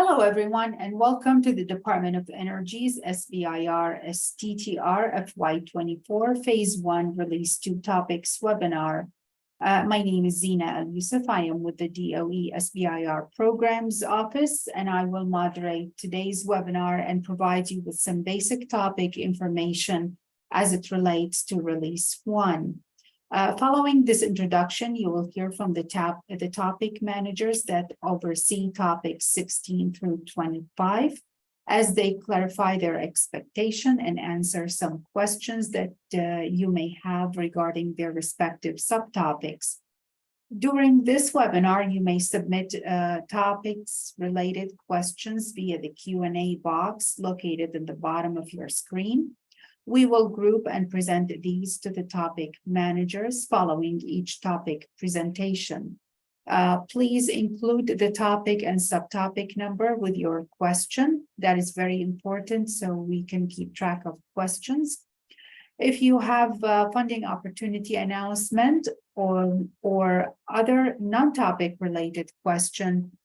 Hello, everyone, and welcome to the Department of Energy's SBIR STTR FY24 Phase 1 Release 2 Topics webinar. My name is Zina Al-Yusuf. I am with the DOE SBIR Programs Office, and I will moderate today's webinar and provide you with some basic topic information as it relates to Release 1. Following this introduction, you will hear from the topic managers that oversee topics 16 through 25 as they clarify their expectation and answer some questions that you may have regarding their respective subtopics. During this webinar, you may submit topics-related questions via the Q&A box located at the bottom of your screen. We will group and present these to the topic managers following each topic presentation. Please include the topic and subtopic number with your question. That is very important so we can keep track of questions. If you have funding opportunity announcement or other non-topic related question,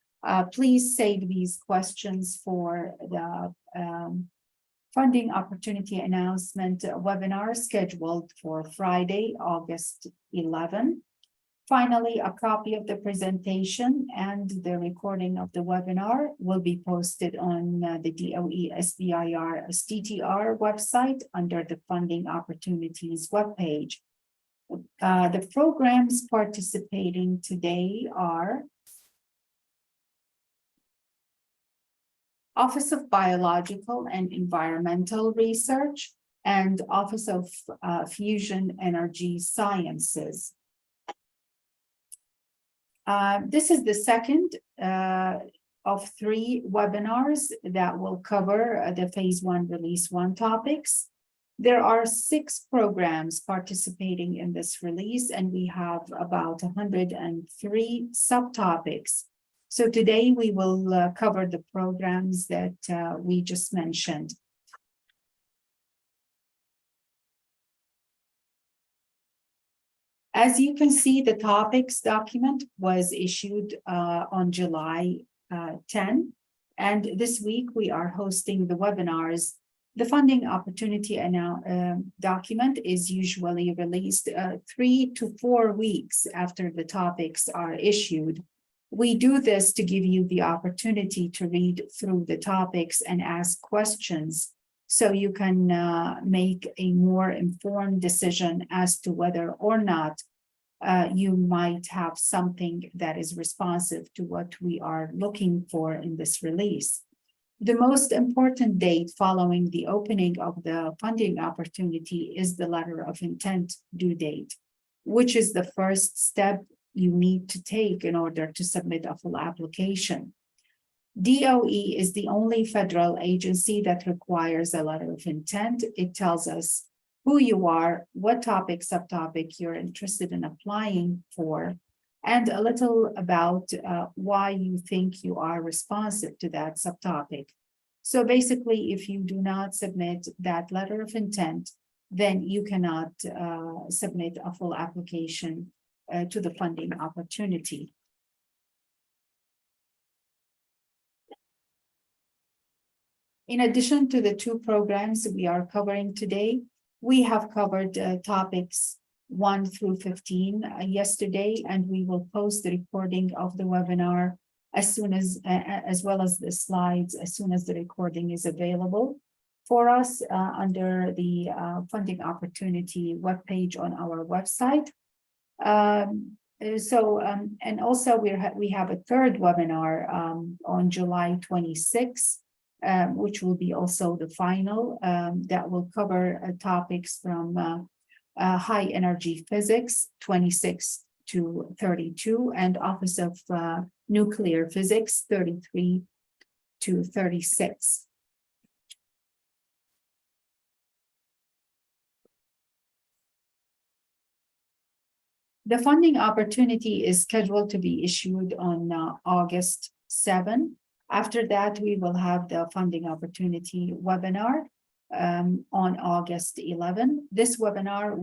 please save these questions for the funding opportunity announcement webinar scheduled for Friday, August 11. Finally, a copy of the presentation and the recording of the webinar will be posted on the DOE SBIR STTR website under the Funding Opportunities webpage. The programs participating today are Office of Biological and Environmental Research, and Office of Fusion Energy Sciences. This is the second of 3 webinars that will cover the Phase 1 Release 1 topics. There are 6 programs participating in this release, and we have about 103 subtopics. So today we will cover the programs that we just mentioned. As you can see, the topics document was issued on July 10, and this week we are hosting the webinars. The funding opportunity document is usually released 3 to 4 weeks after the topics are issued. We do this to give you the opportunity to read through the topics and ask questions so you can make a more informed decision as to whether or not you might have something that is responsive to what we are looking for in this release. The most important date following the opening of the funding opportunity is the letter of intent due date, which is the first step you need to take in order to submit a full application. DOE is the only federal agency that requires a letter of intent. It tells us who you are, what topic, subtopic you're interested in applying for, and a little about why you think you are responsive to that subtopic. So basically, if you do not submit that letter of intent, then you cannot submit a full application to the funding opportunity. In addition to the 2 programs we are covering today, we have covered topics 1 through 15 yesterday, and we will post the recording of the webinar as well as the slides as soon as the recording is available for us under the funding opportunity webpage on our website. And also we have a third webinar on July 26, which will be also the final, that will cover topics from high energy physics 26 to 32 and Office of Nuclear Physics 33 to 36. The funding opportunity is scheduled to be issued on August 7. After that, we will have the funding opportunity webinar on August 11. This webinar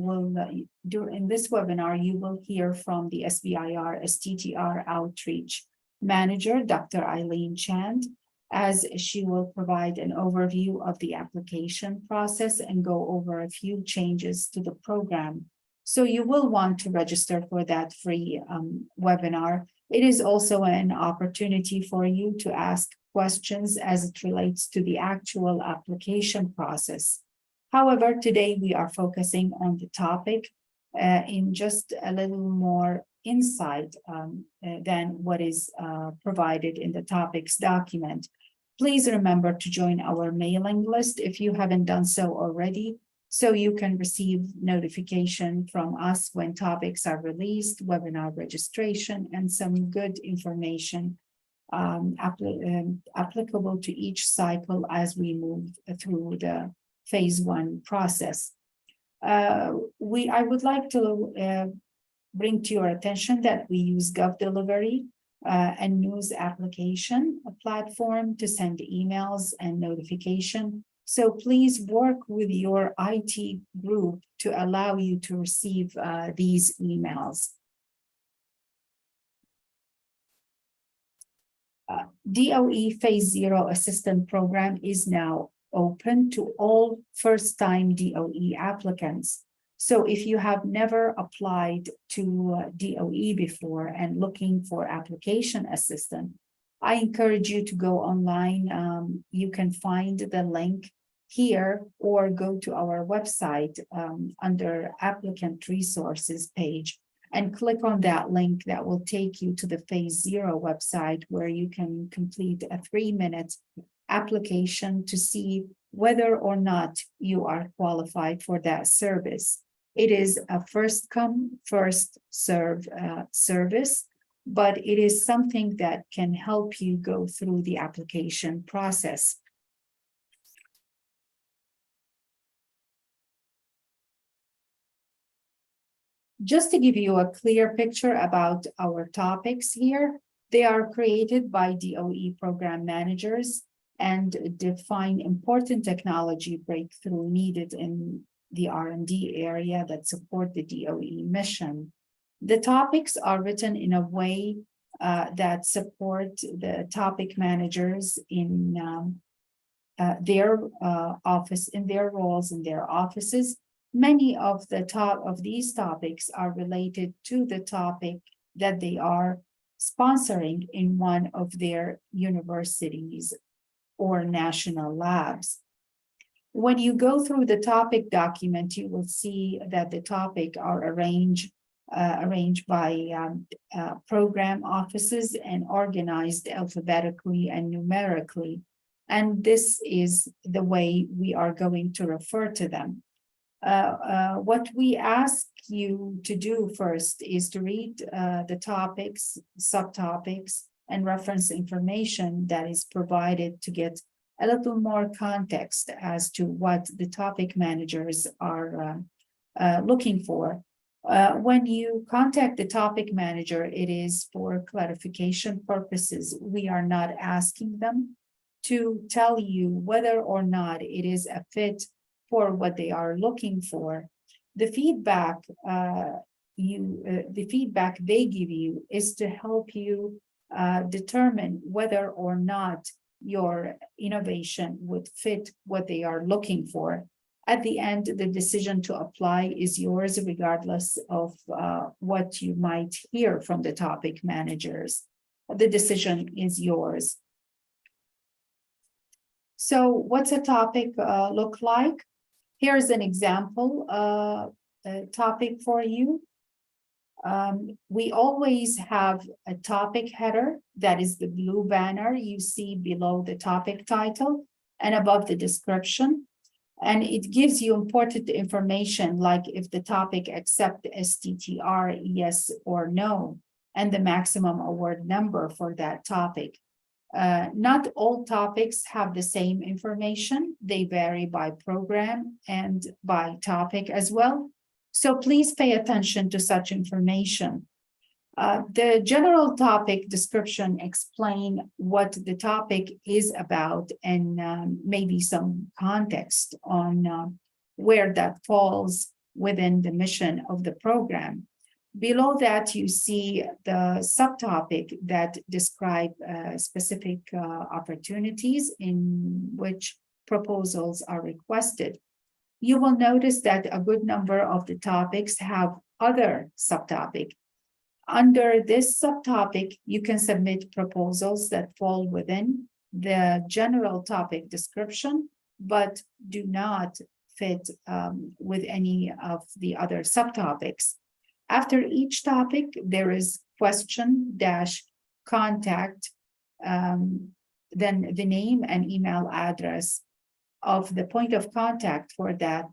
during this webinar, you will hear from the SBIR STTR Outreach Manager, Dr. Eileen Chand, as she will provide an overview of the application process and go over a few changes to the program. So you will want to register for that free webinar. It is also an opportunity for you to ask questions as it relates to the actual application process. However, today we are focusing on the topic in just a little more insight than what is provided in the topics document. Please remember to join our mailing list if you haven't done so already, so you can receive notification from us when topics are released, webinar registration, and some good information applicable to each cycle as we move through the phase 1 process. I would like to bring to your attention that we use GovDelivery, a news application, a platform to send emails and notification. So please work with your IT group to allow you to receive these emails. DOE Phase 0 Assistant Program is now open to all first-time DOE applicants. So if you have never applied to DOE before and looking for application assistant, I encourage you to go online. You can find the link here or go to our website under applicant resources page and click on that link that will take you to the Phase 0 website, where you can complete a 3-minute application to see whether or not you are qualified for that service. It is a first come, first serve service, but it is something that can help you go through the application process. Just to give you a clear picture about our topics here, they are created by DOE program managers and define important technology breakthrough needed in the R&D area that support the DOE mission. The topics are written in a way that support the topic managers in their office, in their roles, in their offices. Many of these topics are related to the topic that they are sponsoring in one of their universities or national labs. When you go through the topic document, you will see that the topic are arranged by program offices and organized alphabetically and numerically. And this is the way we are going to refer to them. What we ask you to do first is to read the topics, subtopics, and reference information that is provided to get a little more context as to what the topic managers are looking for. When you contact the topic manager, it is for clarification purposes. We are not asking them to tell you whether or not it is a fit for what they are looking for. The feedback they give you is to help you determine whether or not your innovation would fit what they are looking for. At the end, the decision to apply is yours, regardless of what you might hear from the topic managers. The decision is yours. So what's a topic look like? Here's an example topic for you. We always have a topic header, that is the blue banner you see below the topic title and above the description. And it gives you important information like if the topic accepts STTR, yes or no, and the maximum award number for that topic. Not all topics have the same information. They vary by program and by topic as well. So please pay attention to such information. The general topic description explain what the topic is about and maybe some context on where that falls within the mission of the program. Below that, you see the subtopic that describe specific opportunities in which proposals are requested. You will notice that a good number of the topics have other subtopic. Under this subtopic, you can submit proposals that fall within the general topic description, but do not fit with any of the other subtopics. After each topic, there is question-contact, then the name and email address of the point of contact for that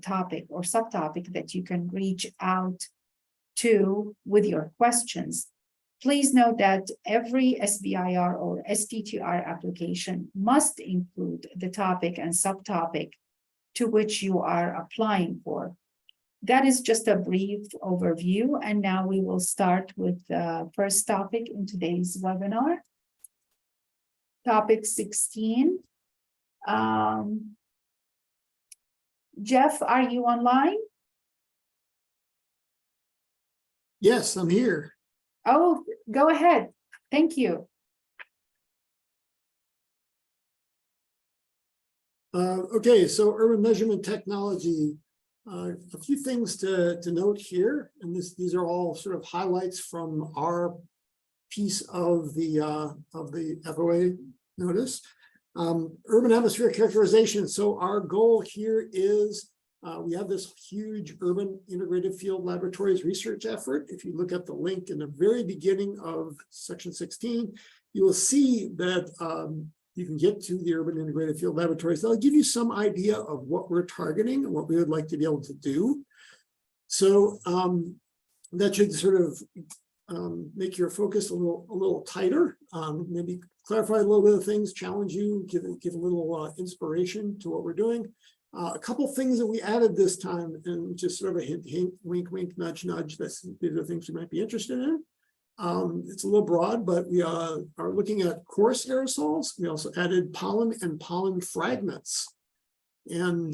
topic or subtopic that you can reach out to with your questions. Please note that every SBIR or STTR application must include the topic and subtopic to which you are applying for. That is just a brief overview, and now we will start with the first topic in today's webinar. Topic 16. Jeff, are you online? Yes, I'm here. Oh, go ahead. Thank you. Okay, so urban measurement technology. A few things to note here, and these are all sort of highlights from our piece of the FOA notice. Urban atmosphere characterization. So our goal here is we have this huge urban integrated field laboratories research effort. If you look at the link in the very beginning of section 16, you will see that you can get to the urban integrated field laboratories. They'll give you some idea of what we're targeting and what we would like to be able to do. So that should sort of make your focus a little tighter, maybe clarify a little bit of things, challenge you, give a little inspiration to what we're doing. A couple things that we added this time, and just sort of a hint, hint, wink, wink, nudge, nudge. These are things you might be interested in. It's a little broad, but we are looking at coarse aerosols. We also added pollen and pollen fragments. And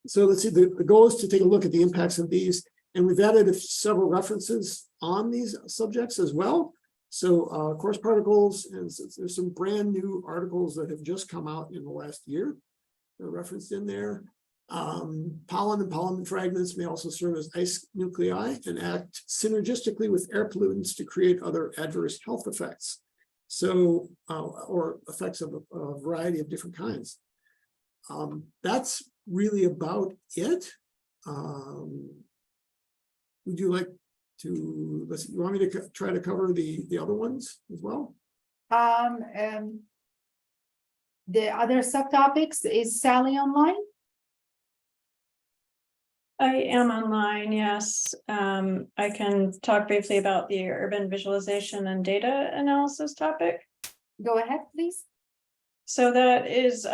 so let's see, the goal is to take a look at the impacts of these. And we've added several references on these subjects as well. So coarse particles, and there's some brand new articles that have just come out in the last year. They're referenced in there. Pollen and pollen fragments may also serve as ice nuclei and act synergistically with air pollutants to create other adverse health effects. So, or effects of a variety of different kinds. That's really about it. Would you like to, you want me to try to cover the other ones as well? The other subtopics, is Sally online? I am online, yes. I can talk briefly about the urban visualization and data analysis topic. Go ahead, please. So that is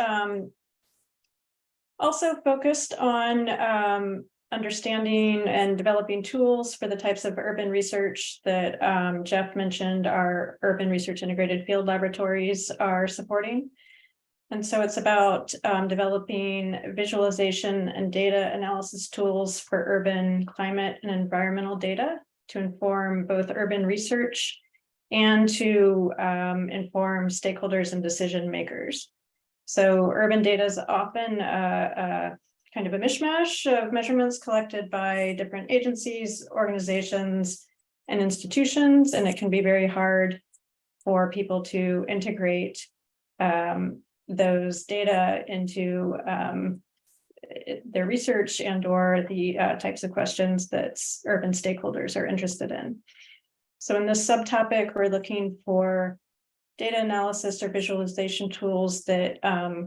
also focused on understanding and developing tools for the types of urban research that Jeff mentioned our urban research integrated field laboratories are supporting. And so it's about developing visualization and data analysis tools for urban climate and environmental data to inform both urban research and to inform stakeholders and decision makers. So urban data is often kind of a mishmash of measurements collected by different agencies, organizations, and institutions, and it can be very hard for people to integrate those data into their research and or the types of questions that urban stakeholders are interested in. So in this subtopic, we're looking for data analysis or visualization tools that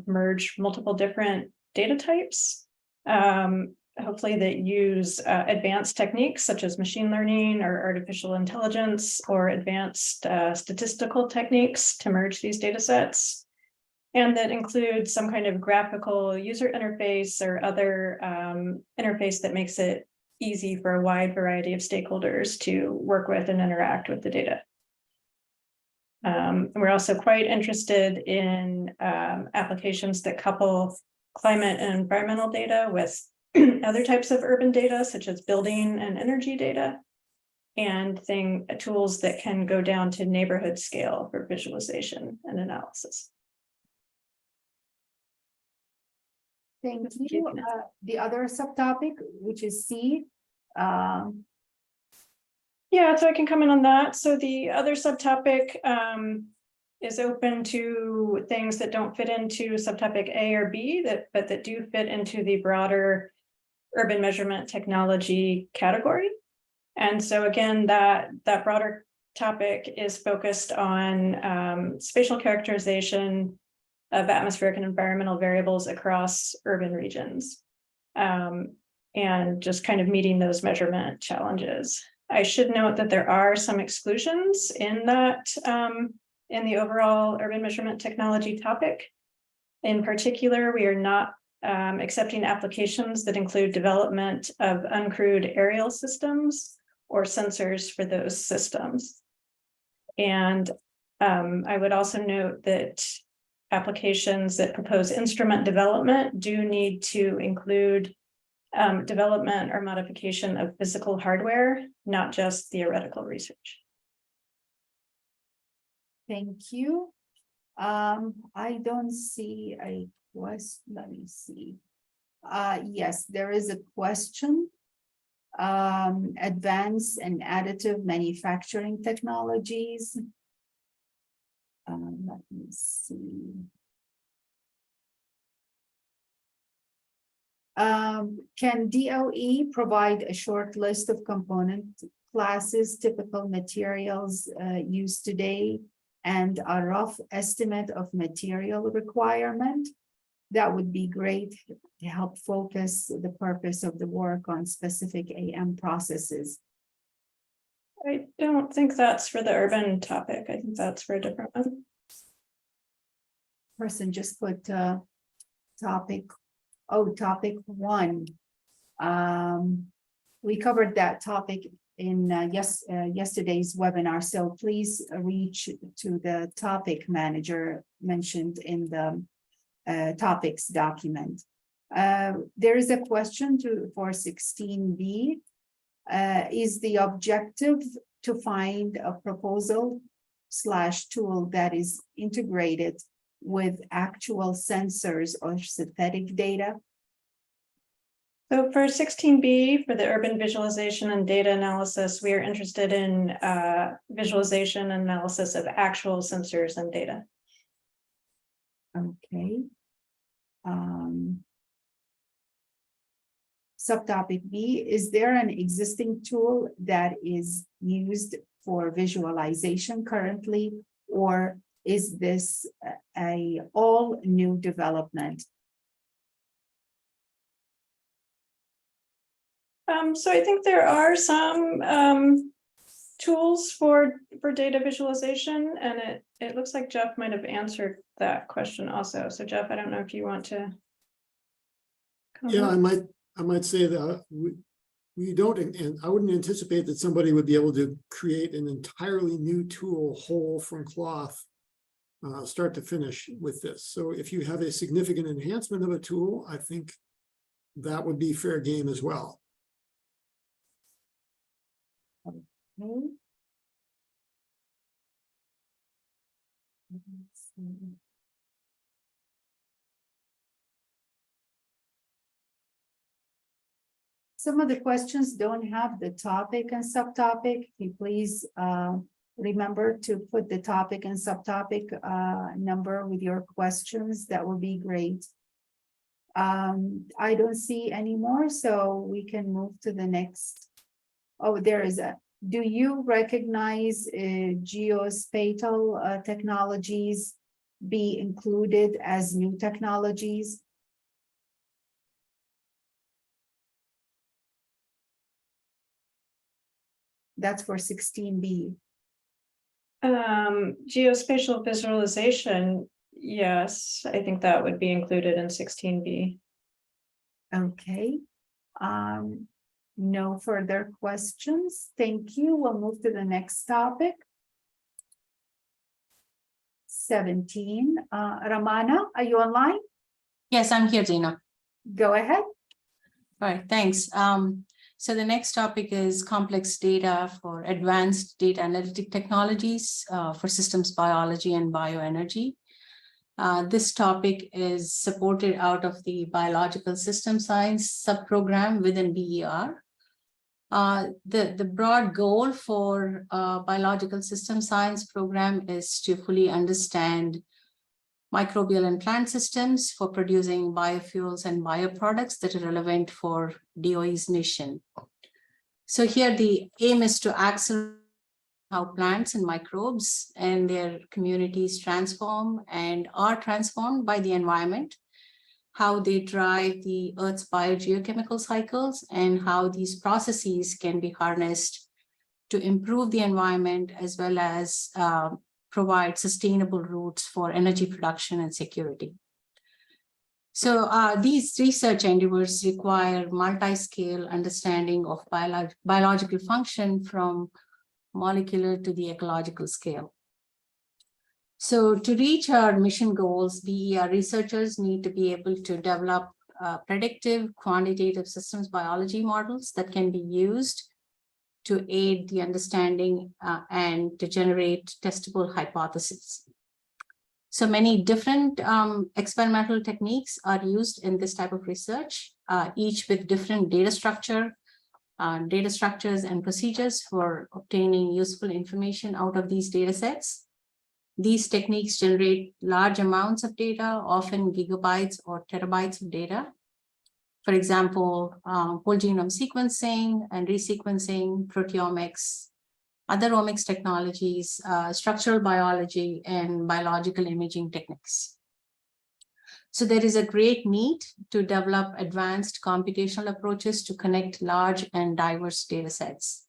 merge multiple different data types, hopefully that use advanced techniques such as machine learning or artificial intelligence or advanced statistical techniques to merge these data sets. And that includes some kind of graphical user interface or other interface that makes it easy for a wide variety of stakeholders to work with and interact with the data. We're also quite interested in applications that couple climate and environmental data with other types of urban data, such as building and energy data, and tools that can go down to neighborhood scale for visualization and analysis. Thank Thank you. you. The other subtopic, which is C. Yeah, so I can comment on that. So the other subtopic is open to things that don't fit into subtopic A or B, but that do fit into the broader urban measurement technology category. And so again, that broader topic is focused on spatial characterization of atmospheric and environmental variables across urban regions, and just kind of meeting those measurement challenges. I should note that there are some exclusions in that in the overall urban measurement technology topic. In particular, we are not accepting applications that include development of uncrewed aerial systems or sensors for those systems. And I would also note that applications that propose instrument development do need to include development or modification of physical hardware, not just theoretical research. Thank you. I don't see a question. Let me see. Yes, there is a question. Advanced and additive manufacturing technologies. Let me see. Can DOE provide a short list of component classes, typical materials used today, and a rough estimate of material requirement? That would be great to help focus the purpose of the work on specific AM processes. I don't think that's for the urban topic. I think that's for a different one. Person just put topic 1. We covered that topic in yesterday's webinar, so please reach to the topic manager mentioned in the topics document. There is a question for 16B. Is the objective to find a proposal/tool that is integrated with actual sensors or synthetic data? So for 16B, for the urban visualization and data analysis, we are interested in visualization and analysis of actual sensors and data. Okay. Subtopic B, is there an existing tool that is used for visualization currently, or is this a all new development? So I think there are some tools for data visualization, and it looks like Jeff might have answered that question also. So Jeff, I don't know if you want to comment. Yeah, I might say that we don't, and I wouldn't anticipate that somebody would be able to create an entirely new tool whole from cloth, start to finish with this. So if you have a significant enhancement of a tool, I think that would be fair game as well. Okay. Let's see. Some of the questions don't have the topic and subtopic. Can you please remember to put the topic and subtopic number with your questions? That would be great. I don't see any more, so we can move to the next. Oh, there is a. Do you recognize geospatial technologies be included as new technologies? That's for 16B. Geospatial visualization, yes, I think that would be included in 16B. Okay. No further questions. Thank you. We'll move to the next topic. 17. Ramana, are you online? Yes, I'm here, Gina. Go ahead. All right, thanks. So the next topic is complex data for advanced data analytic technologies for systems biology and bioenergy. This topic is supported out of the biological system science subprogram within BER. The broad goal for biological system science program is to fully understand microbial and plant systems for producing biofuels and bioproducts that are relevant for DOE's mission. So here the aim is to accelerate how plants and microbes and their communities transform and are transformed by the environment, how they drive the Earth's biogeochemical cycles, and how these processes can be harnessed to improve the environment as well as provide sustainable routes for energy production and security. So these research endeavors require multi-scale understanding of biological function from molecular to the ecological scale. So to reach our mission goals, BER researchers need to be able to develop predictive quantitative systems biology models that can be used to aid the understanding and to generate testable hypotheses. So many different experimental techniques are used in this type of research, each with different data structures and procedures for obtaining useful information out of these data sets. These techniques generate large amounts of data, often gigabytes or terabytes of data. For example, whole genome sequencing and resequencing, proteomics, other omics technologies, structural biology, and biological imaging techniques. So there is a great need to develop advanced computational approaches to connect large and diverse data sets.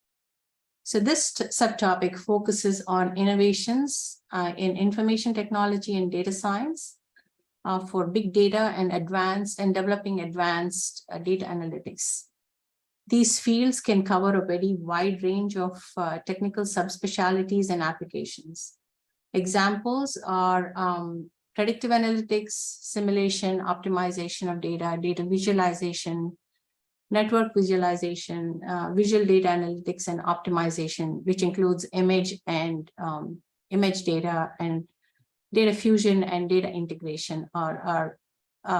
So this subtopic focuses on innovations in information technology and data science for big data and developing advanced data analytics. These fields can cover a very wide range of technical subspecialties and applications. Examples are predictive analytics, simulation, optimization of data, data visualization, network visualization, visual data analytics and optimization, which includes image and image data, and data fusion and data integration are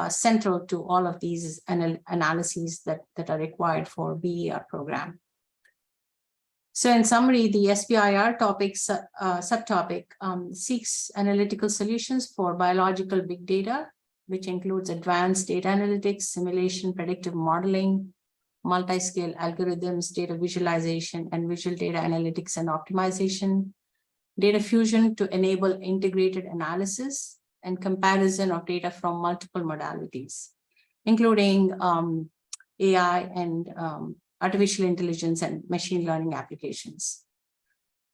central to all of these analyses that are required for BER program. So in summary, the SBIR subtopic seeks analytical solutions for biological big data, which includes advanced data analytics, simulation, predictive modeling, multi-scale algorithms, data visualization, and visual data analytics and optimization, data fusion to enable integrated analysis and comparison of data from multiple modalities, including AI and artificial intelligence and machine learning applications.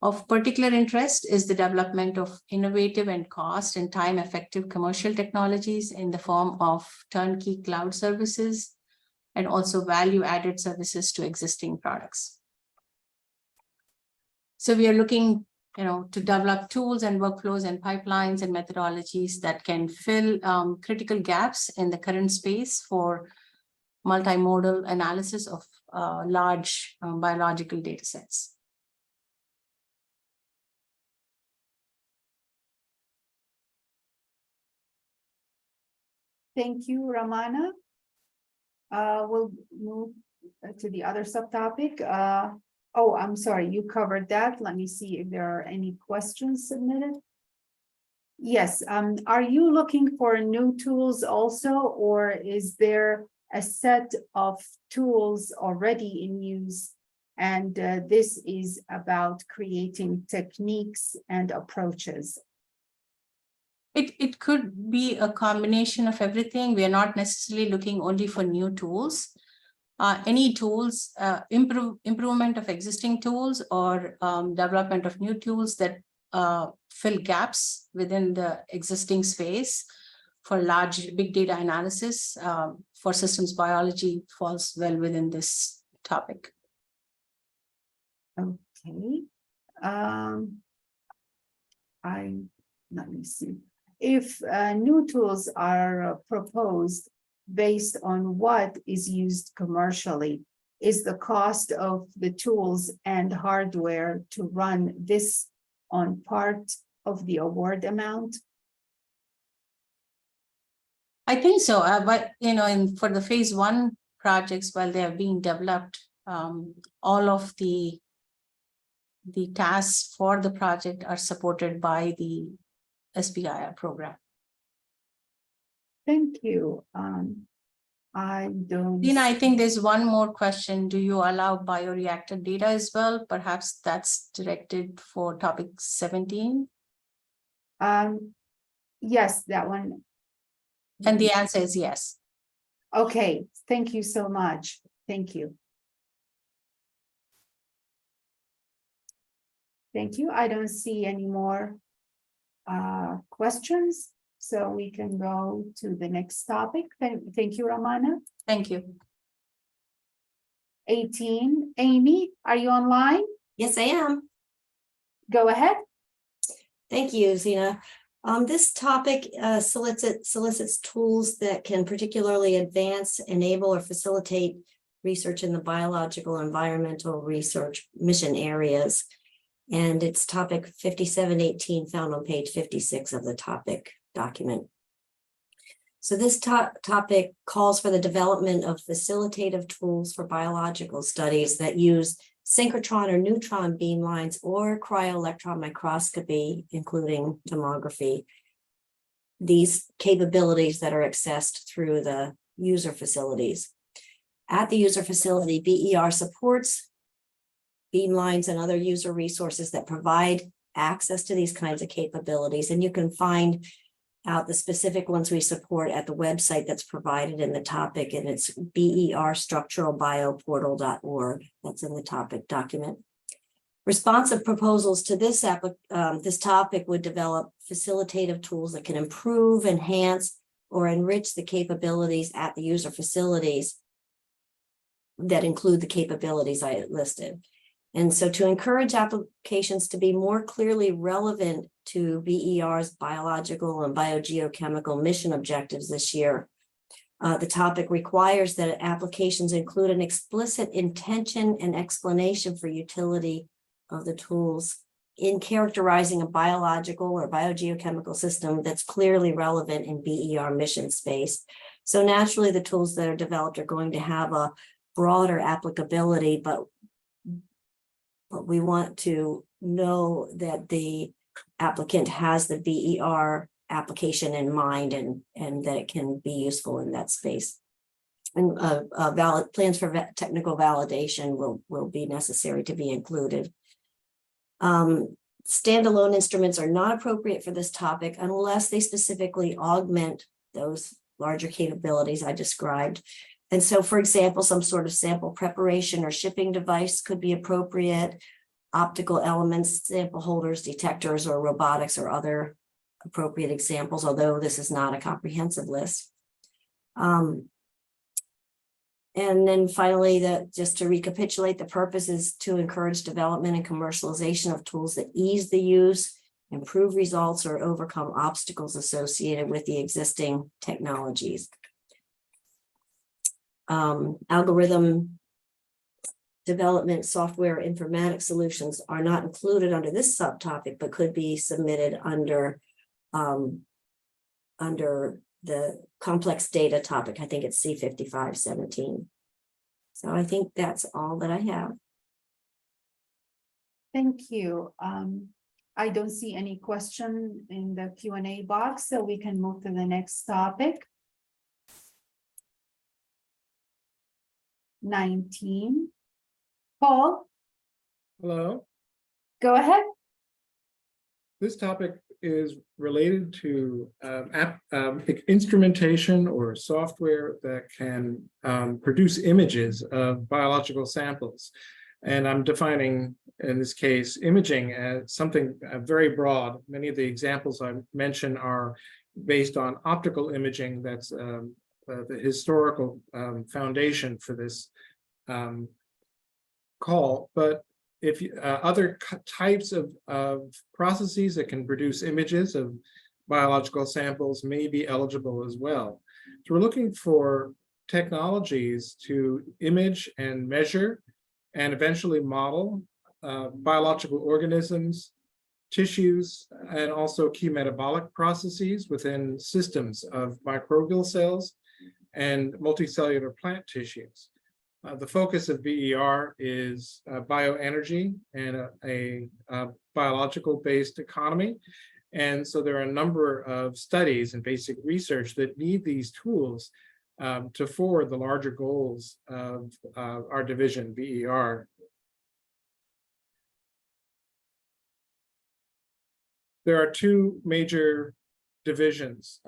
Of particular interest is the development of innovative and cost and time-effective commercial technologies in the form of turnkey cloud services and also value-added services to existing products. So we are looking, to develop tools and workflows and pipelines and methodologies that can fill critical gaps in the current space for multimodal analysis of large biological data sets. Thank you, Ramana. We'll move to the other subtopic. Oh, I'm sorry, you covered that. Let me see if there are any questions submitted. Yes, are you looking for new tools also, or is there a set of tools already in use? And this is about creating techniques and approaches. It could be a combination of everything. We are not necessarily looking only for new tools. Any tools, improvement of existing tools or development of new tools that fill gaps within the existing space for large big data analysis for systems biology falls well within this topic. Okay. Let me see. If new tools are proposed, based on what is used commercially? Is the cost of the tools and hardware to run this on part of the award amount? I think so, but for the phase 1 projects, while they are being developed, all of the tasks for the project are supported by the SBIR program. Thank you. I don't. Dina, I think there's one more question. Do you allow bioreactor data as well? Perhaps that's directed for topic 17. Yes, that one. And the answer is yes. Okay, thank you so much. Thank you. Thank you. I don't see any more questions, so we can go to the next topic. Thank you, Ramana. Thank you. 18, Amy, are you online? Yes, I am. Go ahead. Thank you, Zena. This topic solicits tools that can particularly advance, enable, or facilitate research in the biological and environmental research mission areas. And it's topic 5718 found on page 56 of the topic document. So this topic calls for the development of facilitative tools for biological studies that use synchrotron or neutron beam lines or cryo-electron microscopy, including tomography. These capabilities that are accessed through the user facilities. At the user facility, BER supports beam lines and other user resources that provide access to these kinds of capabilities. And you can find out the specific ones we support at the website that's provided in the topic, and it's berstructuralbioportal.org. That's in the topic document. Responsive proposals to this topic would develop facilitative tools that can improve, enhance, or enrich the capabilities at the user facilities that include the capabilities I listed. And so to encourage applications to be more clearly relevant to BER's biological and biogeochemical mission objectives this year, the topic requires that applications include an explicit intention and explanation for utility of the tools in characterizing a biological or biogeochemical system that's clearly relevant in BER mission space. So naturally, the tools that are developed are going to have a broader applicability, but we want to know that the applicant has the BER application in mind and that it can be useful in that space. And valid plans for technical validation will be necessary to be included. Standalone instruments are not appropriate for this topic unless they specifically augment those larger capabilities I described. And so, for example, some sort of sample preparation or shipping device could be appropriate. Optical elements, sample holders, detectors, or robotics are other appropriate examples, although this is not a comprehensive list. And then finally, just to recapitulate, the purpose is to encourage development and commercialization of tools that ease the use, improve results, or overcome obstacles associated with the existing technologies. Algorithm development, software, informatics solutions are not included under this subtopic, but could be submitted under the complex data topic. I think it's C5517. So I think that's all that I have. Thank you. I don't see any question in the Q&A box, so we can move to the next topic. 19. Paul, Hello, go ahead. this topic is related to instrumentation or software that can produce images of biological samples. And I'm defining, in this case, imaging as something very broad. Many of the examples I mentioned are based on optical imaging. That's the historical foundation for this call, but if other types of processes that can produce images of biological samples may be eligible as well. So we're looking for technologies to image and measure and eventually model biological organisms, tissues, and also key metabolic processes within systems of microbial cells and multicellular plant tissues. The focus of BER is bioenergy and a biological-based economy. And so there are a number of studies and basic research that need these tools to forward the larger goals of our division, BER. There are two major divisions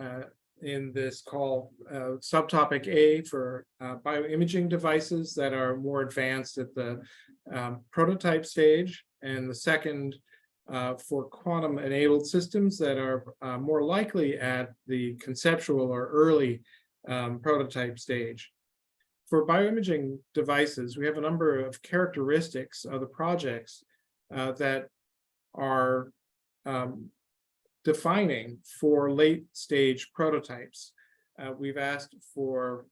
in this call. Subtopic A for bioimaging devices that are more advanced at the prototype stage, and the second for quantum-enabled systems that are more likely at the conceptual or early prototype stage. For bioimaging devices, we have a number of characteristics of the projects that are defining for late stage prototypes. We've asked for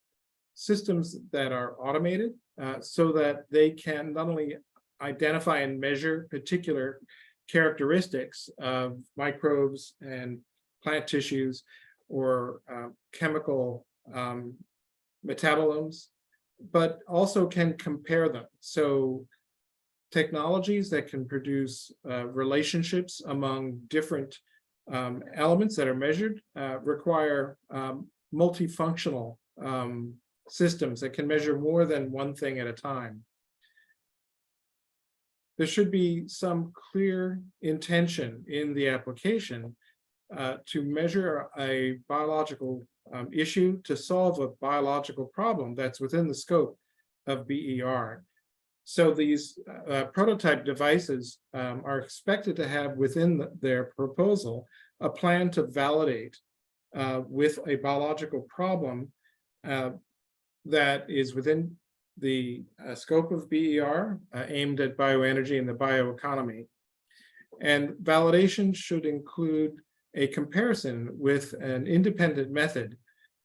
systems that are automated so that they can not only identify and measure particular characteristics of microbes and plant tissues or chemical metabolomes, but also can compare them. So technologies that can produce relationships among different elements that are measured require multifunctional systems that can measure more than one thing at a time. There should be some clear intention in the application to measure a biological issue to solve a biological problem that's within the scope of BER. So these prototype devices are expected to have within their proposal a plan to validate with a biological problem that is within the scope of BER aimed at bioenergy and the bioeconomy. And validation should include a comparison with an independent method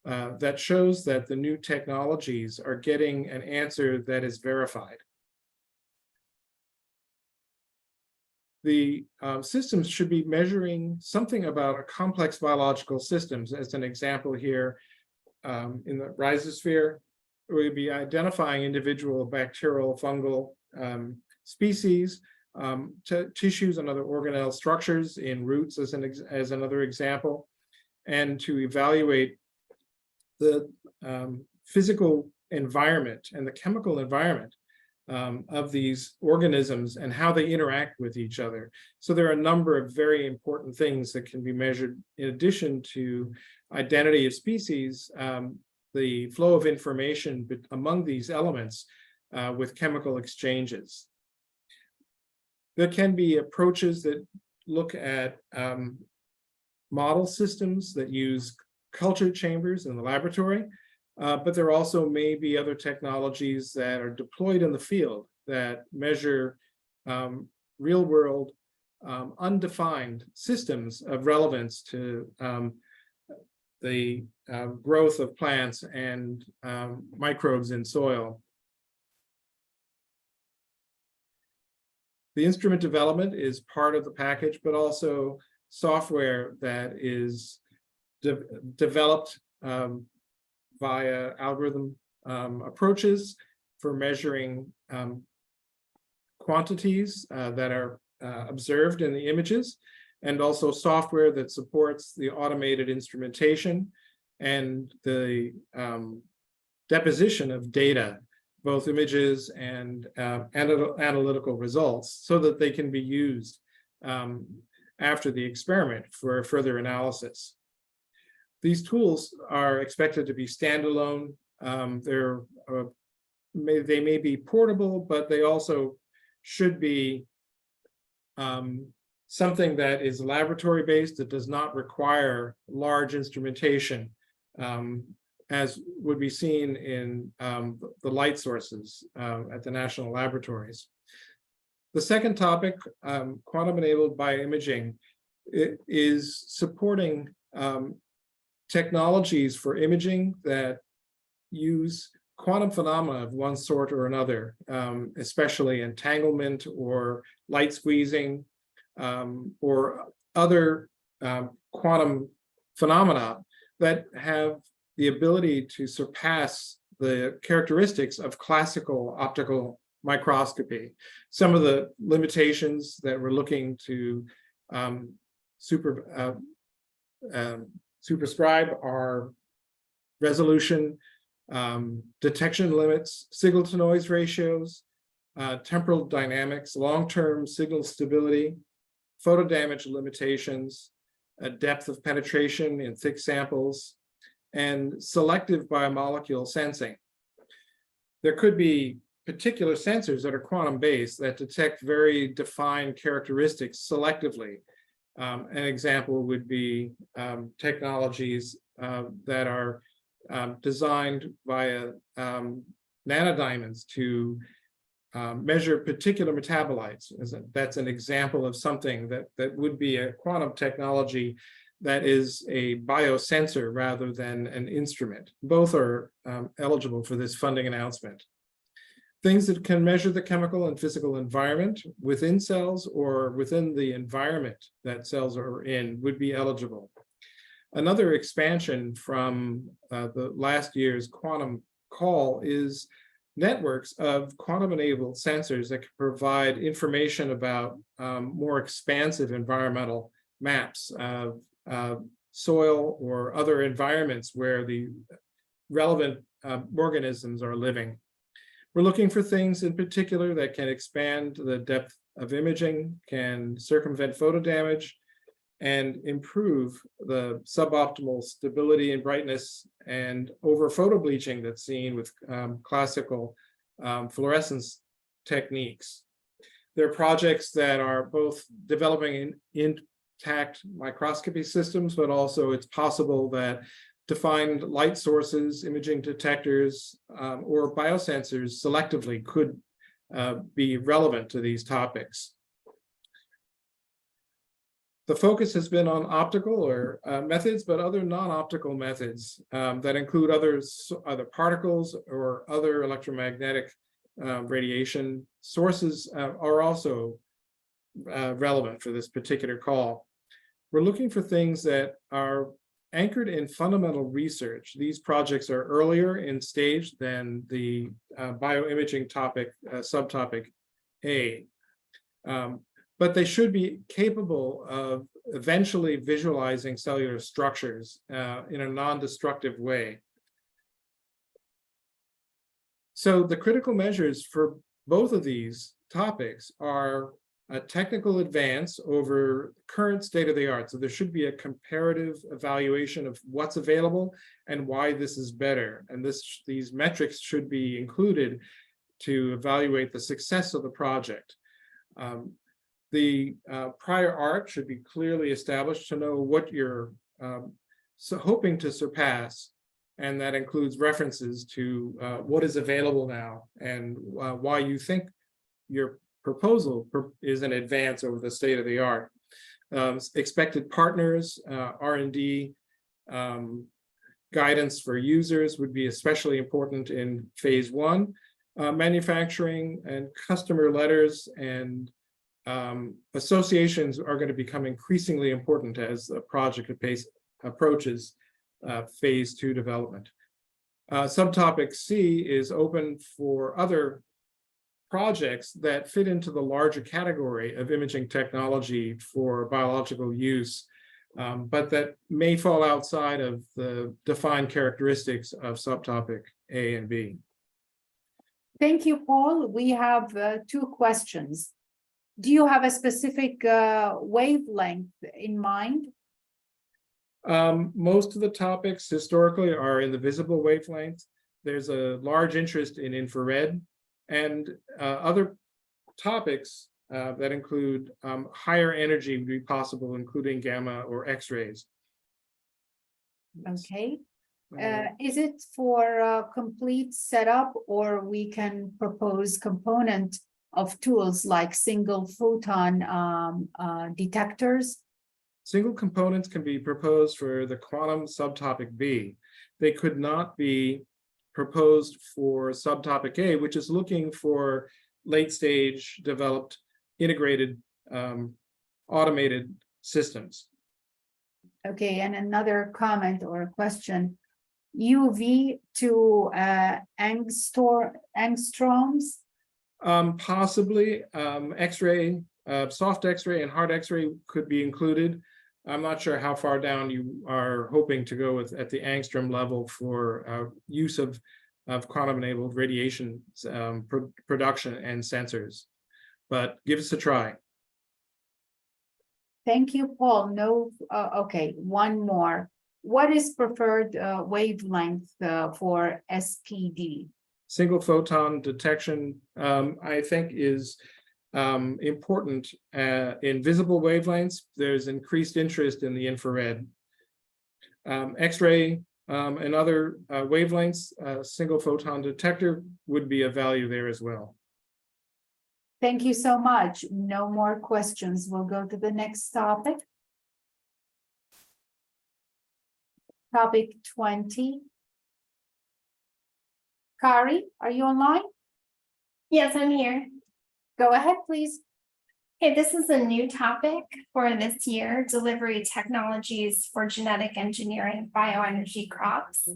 that shows that the new technologies are getting an answer that is verified. The systems should be measuring something about a complex biological systems. As an example here, in the rhizosphere, we'd be identifying individual bacterial, fungal species, tissues and other organelle structures in roots as another example, and to evaluate the physical environment and the chemical environment of these organisms and how they interact with each other. So there are a number of very important things that can be measured in addition to identity of species, the flow of information among these elements with chemical exchanges. There can be approaches that look at model systems that use culture chambers in the laboratory, but there also may be other technologies that are deployed in the field that measure real-world undefined systems of relevance to the growth of plants and microbes in soil. The instrument development is part of the package, but also software that is developed via algorithm approaches for measuring quantities that are observed in the images, and also software that supports the automated instrumentation and the deposition of data, both images and analytical results, so that they can be used after the experiment for further analysis. These tools are expected to be standalone. They may be portable, but they also should be something that is laboratory-based, that does not require large instrumentation, as would be seen in the light sources at the national laboratories. The second topic, quantum-enabled bioimaging, is supporting technologies for imaging that use quantum phenomena of one sort or another, especially entanglement or light squeezing, or other quantum phenomena that have the ability to surpass the characteristics of classical optical microscopy. Some of the limitations that we're looking to superscribe are resolution, detection limits, signal to noise ratios, temporal dynamics, long-term signal stability, photo damage limitations, depth of penetration in thick samples, and selective biomolecule sensing. There could be particular sensors that are quantum-based that detect very defined characteristics selectively. An example would be technologies that are designed via nanodiamonds to measure particular metabolites. That's an example of something that would be a quantum technology that is a biosensor rather than an instrument. Both are eligible for this funding announcement. Things that can measure the chemical and physical environment within cells or within the environment that cells are in would be eligible. Another expansion from the last year's quantum call is networks of quantum-enabled sensors that can provide information about more expansive environmental maps of soil or other environments where the relevant organisms are living. We're looking for things in particular that can expand the depth of imaging, can circumvent photo damage, and improve the suboptimal stability and brightness and over photo bleaching that's seen with classical fluorescence techniques. There are projects that are both developing intact microscopy systems, but also it's possible that defined light sources, imaging detectors, or biosensors selectively could be relevant to these topics. The focus has been on optical or methods, but other non-optical methods that include other particles or other electromagnetic radiation sources are also relevant for this particular call. We're looking for things that are anchored in fundamental research. These projects are earlier in stage than the bioimaging topic, subtopic A. But they should be capable of eventually visualizing cellular structures in a non-destructive way. So the critical measures for both of these topics are a technical advance over current state of the art. So there should be a comparative evaluation of what's available and why this is better. And these metrics should be included to evaluate the success of the project. The prior art should be clearly established to know what you're hoping to surpass, and that includes references to what is available now and why you think your proposal is an advance over the state of the art. Expected partners, R&D, guidance for users would be especially important in phase 1. Manufacturing and customer letters and associations are going to become increasingly important as the project approaches phase 2 development. Subtopic C is open for other projects that fit into the larger category of imaging technology for biological use, but that may fall outside of the defined characteristics of subtopic A and B. Thank you, Paul. We have 2 questions. Do you have a specific wavelength in mind? Most of the topics historically are in the visible wavelength. There's a large interest in infrared and other topics that include higher energy would be possible, including gamma or X-rays. Okay. Is it for a complete setup, or we can propose component of tools like single photon detectors? Single components can be proposed for the quantum subtopic B. They could not be proposed for subtopic A, which is looking for late stage developed integrated automated systems. Okay, and another comment or a question. UV to angstroms. Possibly X-ray, soft X-ray and hard X-ray could be included. I'm not sure how far down you are hoping to go with at the angstrom level for use of quantum-enabled radiation production and sensors, but give us a try. Thank you, Paul. No, okay, one more. What is preferred wavelength for SPD? Single photon detection, I think, is important in visible wavelengths. There's increased interest in the infrared. X-ray and other wavelengths, single photon detector would be of value there as well. Thank you so much. No more questions. We'll go to the next topic. Topic 20. Kari, are you online? Yes, I'm here. Go ahead, please. Okay, this is a new topic for this year, delivery technologies for genetic engineering bioenergy crops.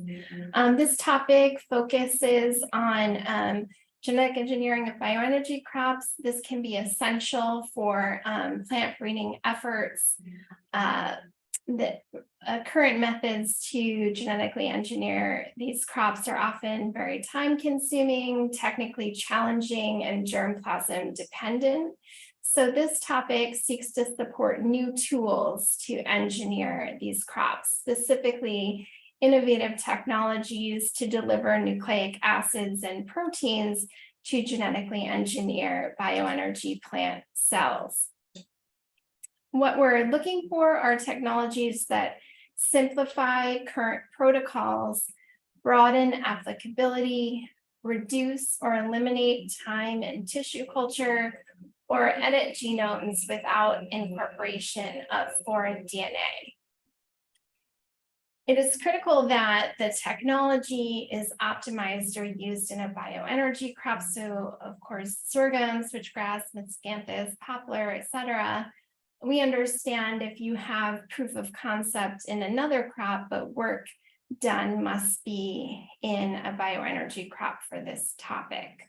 This topic focuses on genetic engineering of bioenergy crops. This can be essential for plant breeding efforts. The current methods to genetically engineer these crops are often very time consuming, technically challenging, and germplasm dependent. So this topic seeks to support new tools to engineer these crops, specifically innovative technologies to deliver nucleic acids and proteins to genetically engineer bioenergy plant cells. What we're looking for are technologies that simplify current protocols, broaden applicability, reduce or eliminate time and tissue culture, or edit genomes without incorporation of foreign DNA. It is critical that the technology is optimized or used in a bioenergy crop. So, of course, sorghum, switchgrass, miscanthus, poplar, etc. We understand if you have proof of concept in another crop, but work done must be in a bioenergy crop for this topic.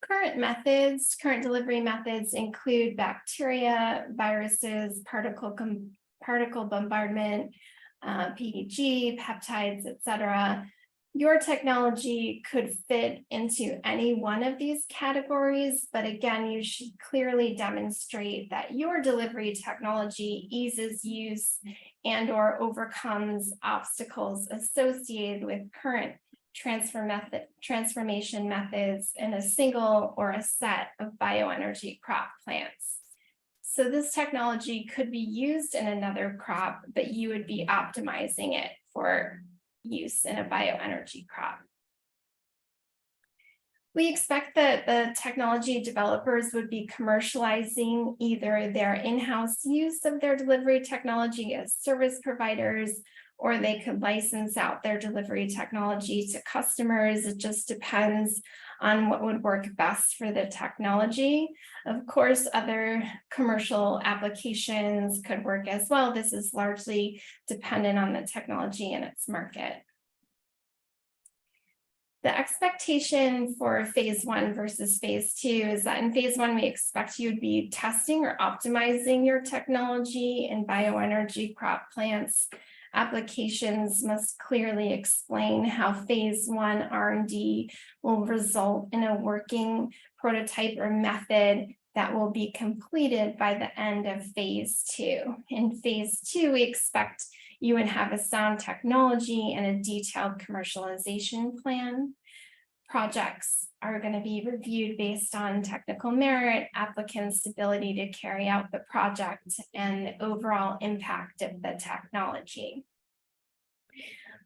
Current delivery methods include bacteria, viruses, particle bombardment, PEG, peptides, etc. Your technology could fit into any one of these categories, but again, you should clearly demonstrate that your delivery technology eases use and/or overcomes obstacles associated with current transformation methods in a single or a set of bioenergy crop plants. So this technology could be used in another crop, but you would be optimizing it for use in a bioenergy crop. We expect that the technology developers would be commercializing either their in-house use of their delivery technology as service providers, or they could license out their delivery technology to customers. It just depends on what would work best for the technology. Of course, other commercial applications could work as well. This is largely dependent on the technology and its market. The expectation for phase 1 versus phase 2 is that in phase 1, we expect you would be testing or optimizing your technology in bioenergy crop plants. Applications must clearly explain how phase 1 R&D will result in a working prototype or method that will be completed by the end of phase 2. In phase 2, we expect you would have a sound technology and a detailed commercialization plan. Projects are going to be reviewed based on technical merit, applicants' ability to carry out the project, and the overall impact of the technology.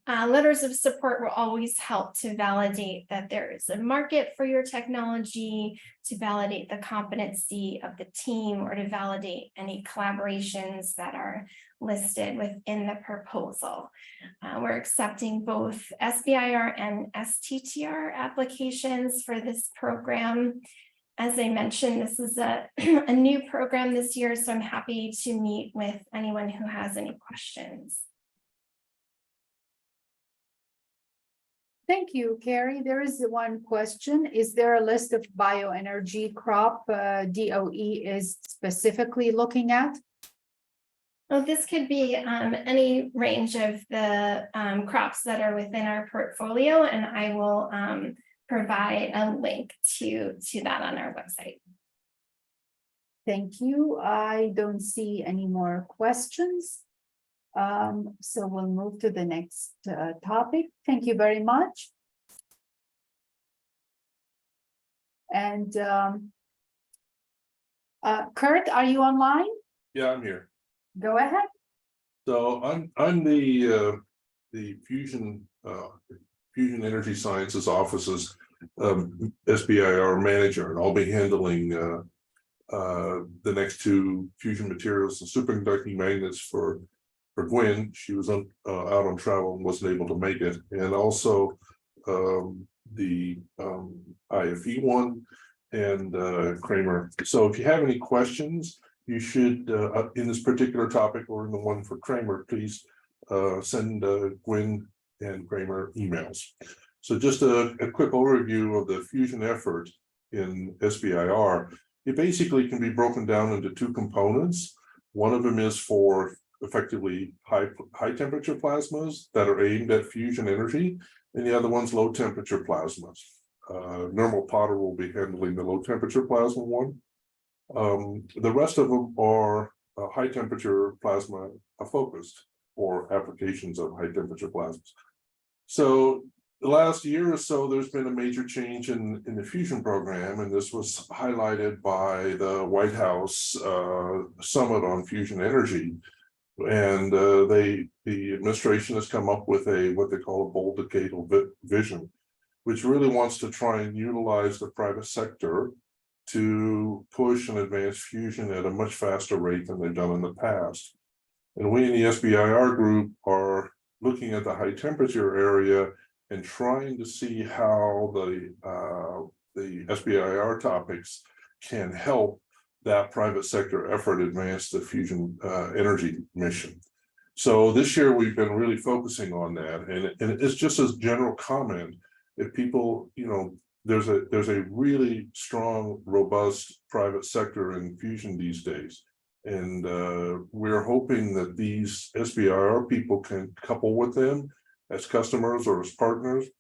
Letters of support will always help to validate that there is a market for your technology, to validate the competency of the team, or to validate any collaborations that are listed within the proposal. We're accepting both SBIR and STTR applications for this program. As I mentioned, this is a new program this year, so I'm happy to meet with anyone who has any questions. Thank you, Carrie. There is one question. Is there a list of bioenergy crop DOE is specifically looking at? Well, this could be any range of the crops that are within our portfolio, and I will provide a link to that on our website. Thank you. I don't see any more questions. So we'll move to the next topic. Thank you very much. And Kurt, are you online? Yeah, I'm here. Go ahead. So I'm the Fusion Energy Sciences Office's SBIR manager, and I'll be handling the next two fusion materials and superconducting magnets for Gwen. She was out on travel and wasn't able to make it, and also the IFE one and Kramer. So if you have any questions, you should in this particular topic or in the one for Kramer, please send Gwen and Kramer emails. So just a quick overview of the fusion effort in SBIR. It basically can be broken down into two components. One of them is for effectively high temperature plasmas that are aimed at fusion energy, and the other one's low temperature plasmas. Nirmal Potter will be handling the low temperature plasma one. The rest of them are high temperature plasma focused, or applications of high temperature plasmas. So the last year or so, there's been a major change in the fusion program, and this was highlighted by the White House Summit on Fusion Energy. And the administration has come up with what they call a bold decadal vision, which really wants to try and utilize the private sector to push and advance fusion at a much faster rate than they've done in the past. And we in the SBIR group are looking at the high temperature area and trying to see how the SBIR topics can help that private sector effort advance the fusion energy mission. So this year we've been really focusing on that, and it's just as general comment. If people, there's a really strong, robust private sector in fusion these days, and we're hoping that these SBIR people can couple with them as customers or as partners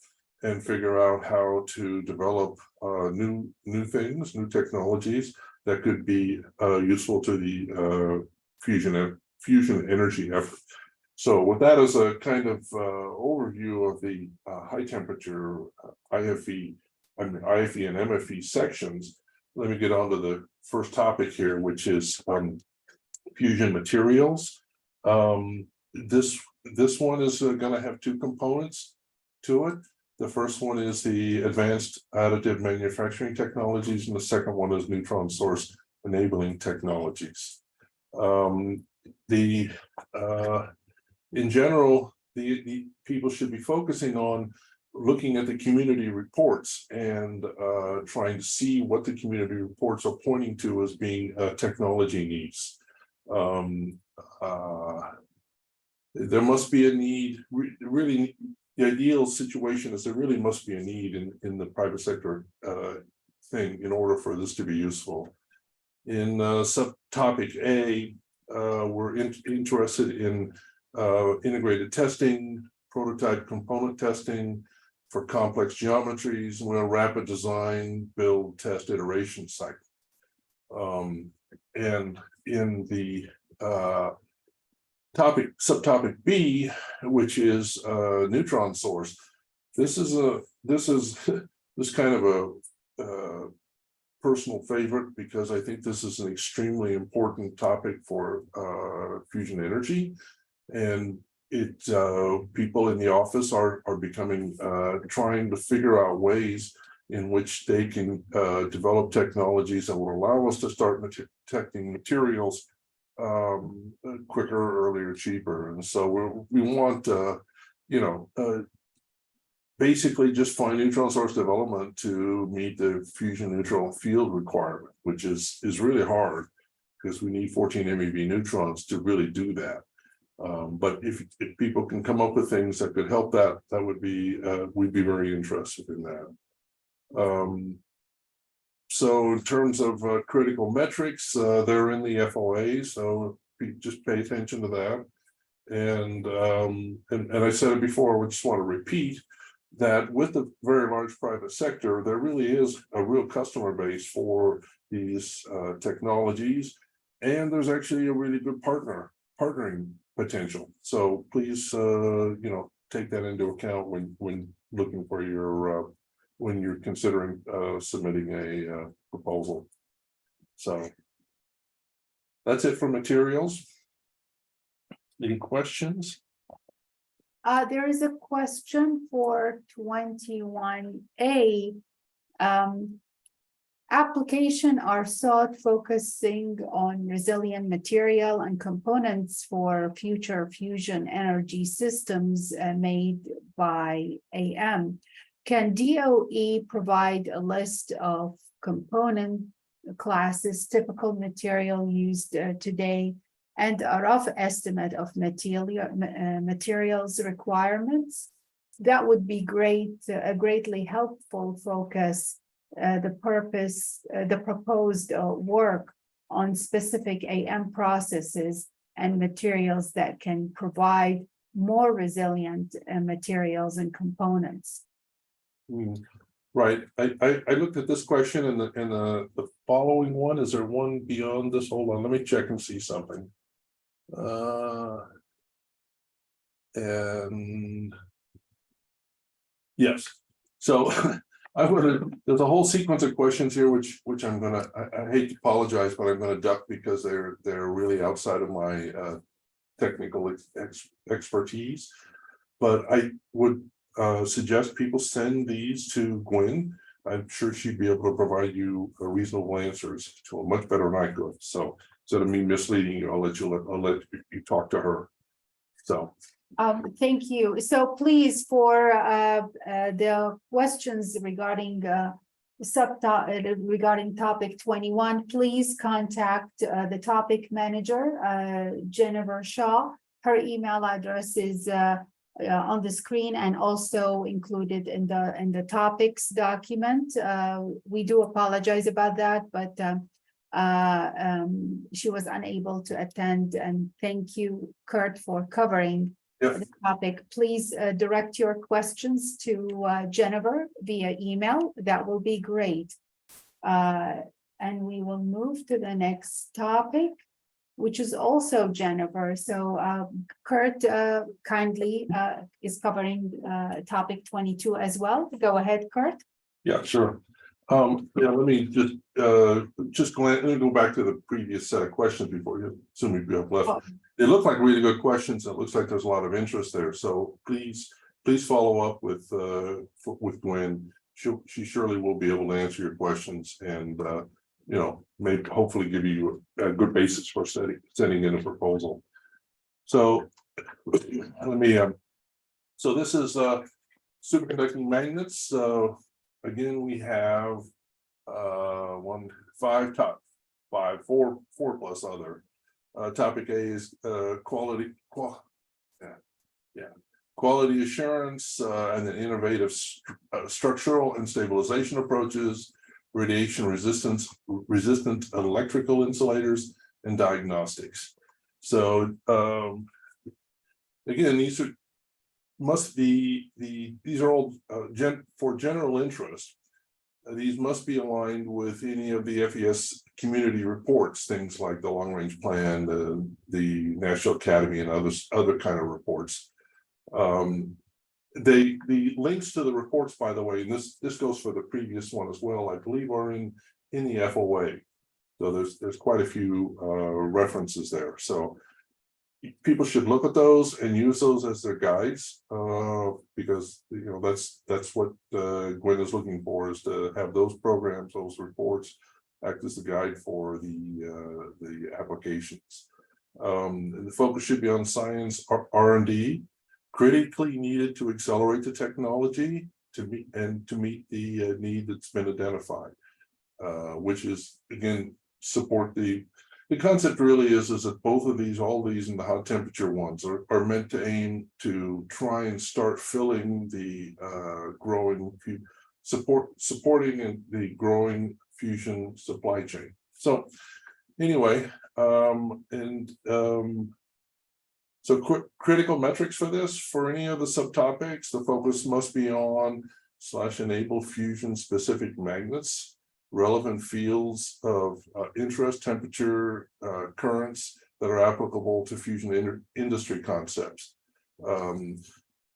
and figure out how to develop new things, new technologies that could be useful to the fusion energy effort. So with that as a kind of overview of the high temperature IFE and MFE sections, let me get on to the first topic here, which is fusion materials. This one is going to have two components to it. The first one is the advanced additive manufacturing technologies, and the second one is neutron source enabling technologies. In general, the people should be focusing on looking at the community reports and trying to see what the community reports are pointing to as being technology needs. There must be a need, really. The ideal situation is there really must be a need in the private sector thing in order for this to be useful. In subtopic A, we're interested in integrated testing, prototype component testing for complex geometries, and a rapid design, build, test, iteration cycle. And in the subtopic B, which is neutron source, this is kind of a personal favorite, because I think this is an extremely important topic for fusion energy, and people in the office are becoming, trying to figure out ways in which they can develop technologies that will allow us to start detecting materials quicker, earlier, cheaper. And so we want, basically just find neutron source development to meet the fusion neutral field requirement, which is really hard because we need 14 MeV neutrons to really do that. But if people can come up with things that could help that would be, we'd be very interested in that. So in terms of critical metrics, they're in the FOA, so just pay attention to that. And I said it before, we just want to repeat that with the very large private sector, there really is a real customer base for these technologies, and there's actually a really good partnering potential. So please, take that into account when looking for your when you're considering submitting a proposal. So that's it for materials. Any questions? There is a question for 21A. Application are sought focusing on resilient material and components for future fusion energy systems made by AM. Can DOE provide a list of component classes, typical material used today, and a rough estimate of materials requirements? That would be great, a greatly helpful focus. The proposed work on specific AM processes and materials that can provide more resilient materials and components. Right. I looked at this question and the following one. Is there one beyond this? Hold on, let me check and see something. And yes, so there's a whole sequence of questions here which I'm gonna, I hate to apologize, but I'm gonna duck because they're really outside of my technical expertise. But I would suggest people send these to Gwen. I'm sure she'd be able to provide you reasonable answers to a much better than I could. So instead of me misleading you, I'll let you talk to her. So thank you. So please, for the questions regarding regarding topic 21, please contact the topic manager, Jennifer Shaw. Her email address is on the screen and also included in the topics document. We do apologize about that, but she was unable to attend, and thank you, Kurt, for covering the topic. Please direct your questions to Jennifer via email. That will be great. And we will move to the next topic, which is also Jennifer. So Kurt kindly is covering topic 22 as well. Go ahead, Kurt. yeah, sure. Let me just go back to the previous set of questions before you assume you have left. They look like really good questions. It looks like there's a lot of interest there. So please follow up with Gwen. She surely will be able to answer your questions and maybe hopefully give you a good basis for sending in a proposal. So let me so this is superconducting magnets. Again, we have 4 plus other. Topic A is quality assurance and then innovative structural and stabilization approaches, radiation resistant electrical insulators, and diagnostics. So again, these are all for general interest. These must be aligned with any of the FES community reports, things like the long range plan, the National Academy, and other kind of reports. The links to the reports, by the way, and this goes for the previous one as well, I believe are in the FOA. So there's quite a few references there. So people should look at those and use those as their guides, because that's what Gwen is looking for, is to have those programs, those reports act as the guide for the applications. And the focus should be on science, R&D, critically needed to accelerate the technology to meet the need that's been identified, which is, again, support the concept really is that both of these, all these and the hot temperature ones are meant to aim to try and start filling the growing, supporting the growing fusion supply chain. So anyway, so critical metrics for this, for any of the subtopics, the focus must be on / enable fusion specific magnets, relevant fields of interest, temperature, currents that are applicable to fusion industry concepts.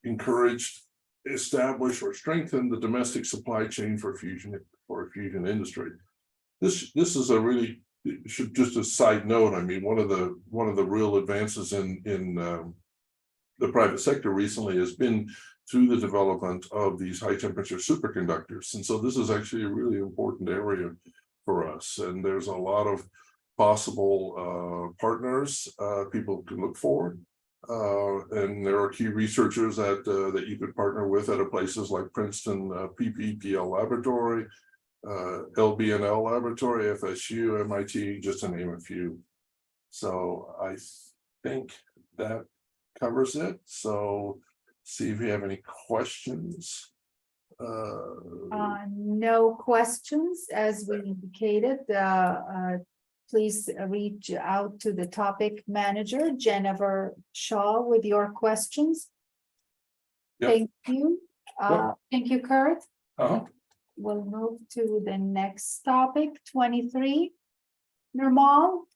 Encourage, establish, or strengthen the domestic supply chain for fusion industry. This is a really, just a side note. I mean, one of the real advances in the private sector recently has been through the development of these high temperature superconductors. And so this is actually a really important area for us. And there's a lot of possible partners people can look for. And there are key researchers that you could partner with at places like Princeton PPPL Laboratory, LBNL Laboratory, FSU, MIT, just to name a few. So I think that covers it. So see if you have any questions. No questions, as we indicated. Please reach out to the topic manager, Jennifer Shaw, with your questions. Yep. Thank you. Thank you, Kurt. We'll move to the next topic, 23. Nirmal,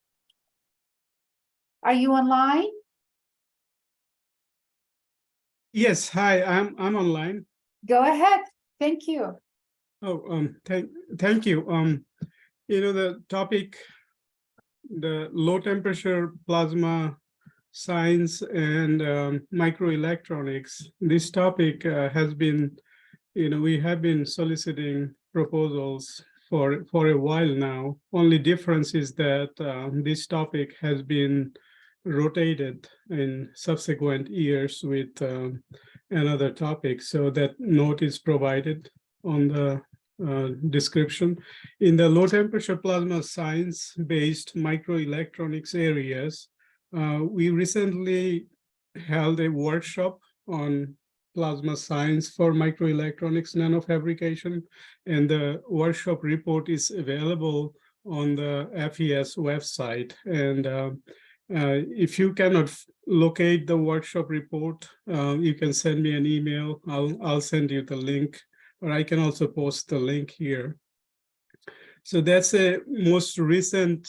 are you online? Yes, hi, I'm online. Go ahead. Thank you. Oh, thank you. The topic, the low temperature plasma science and microelectronics. This topic has been, we have been soliciting proposals for a while now. Only difference is that this topic has been rotated in subsequent years with another topic. So that note is provided on the description. In the low temperature plasma science based microelectronics areas, we recently held a workshop on plasma science for microelectronics nanofabrication, and the workshop report is available on the FES website. And if you cannot locate the workshop report, you can send me an email. I'll send you the link, or I can also post the link here. So that's a most recent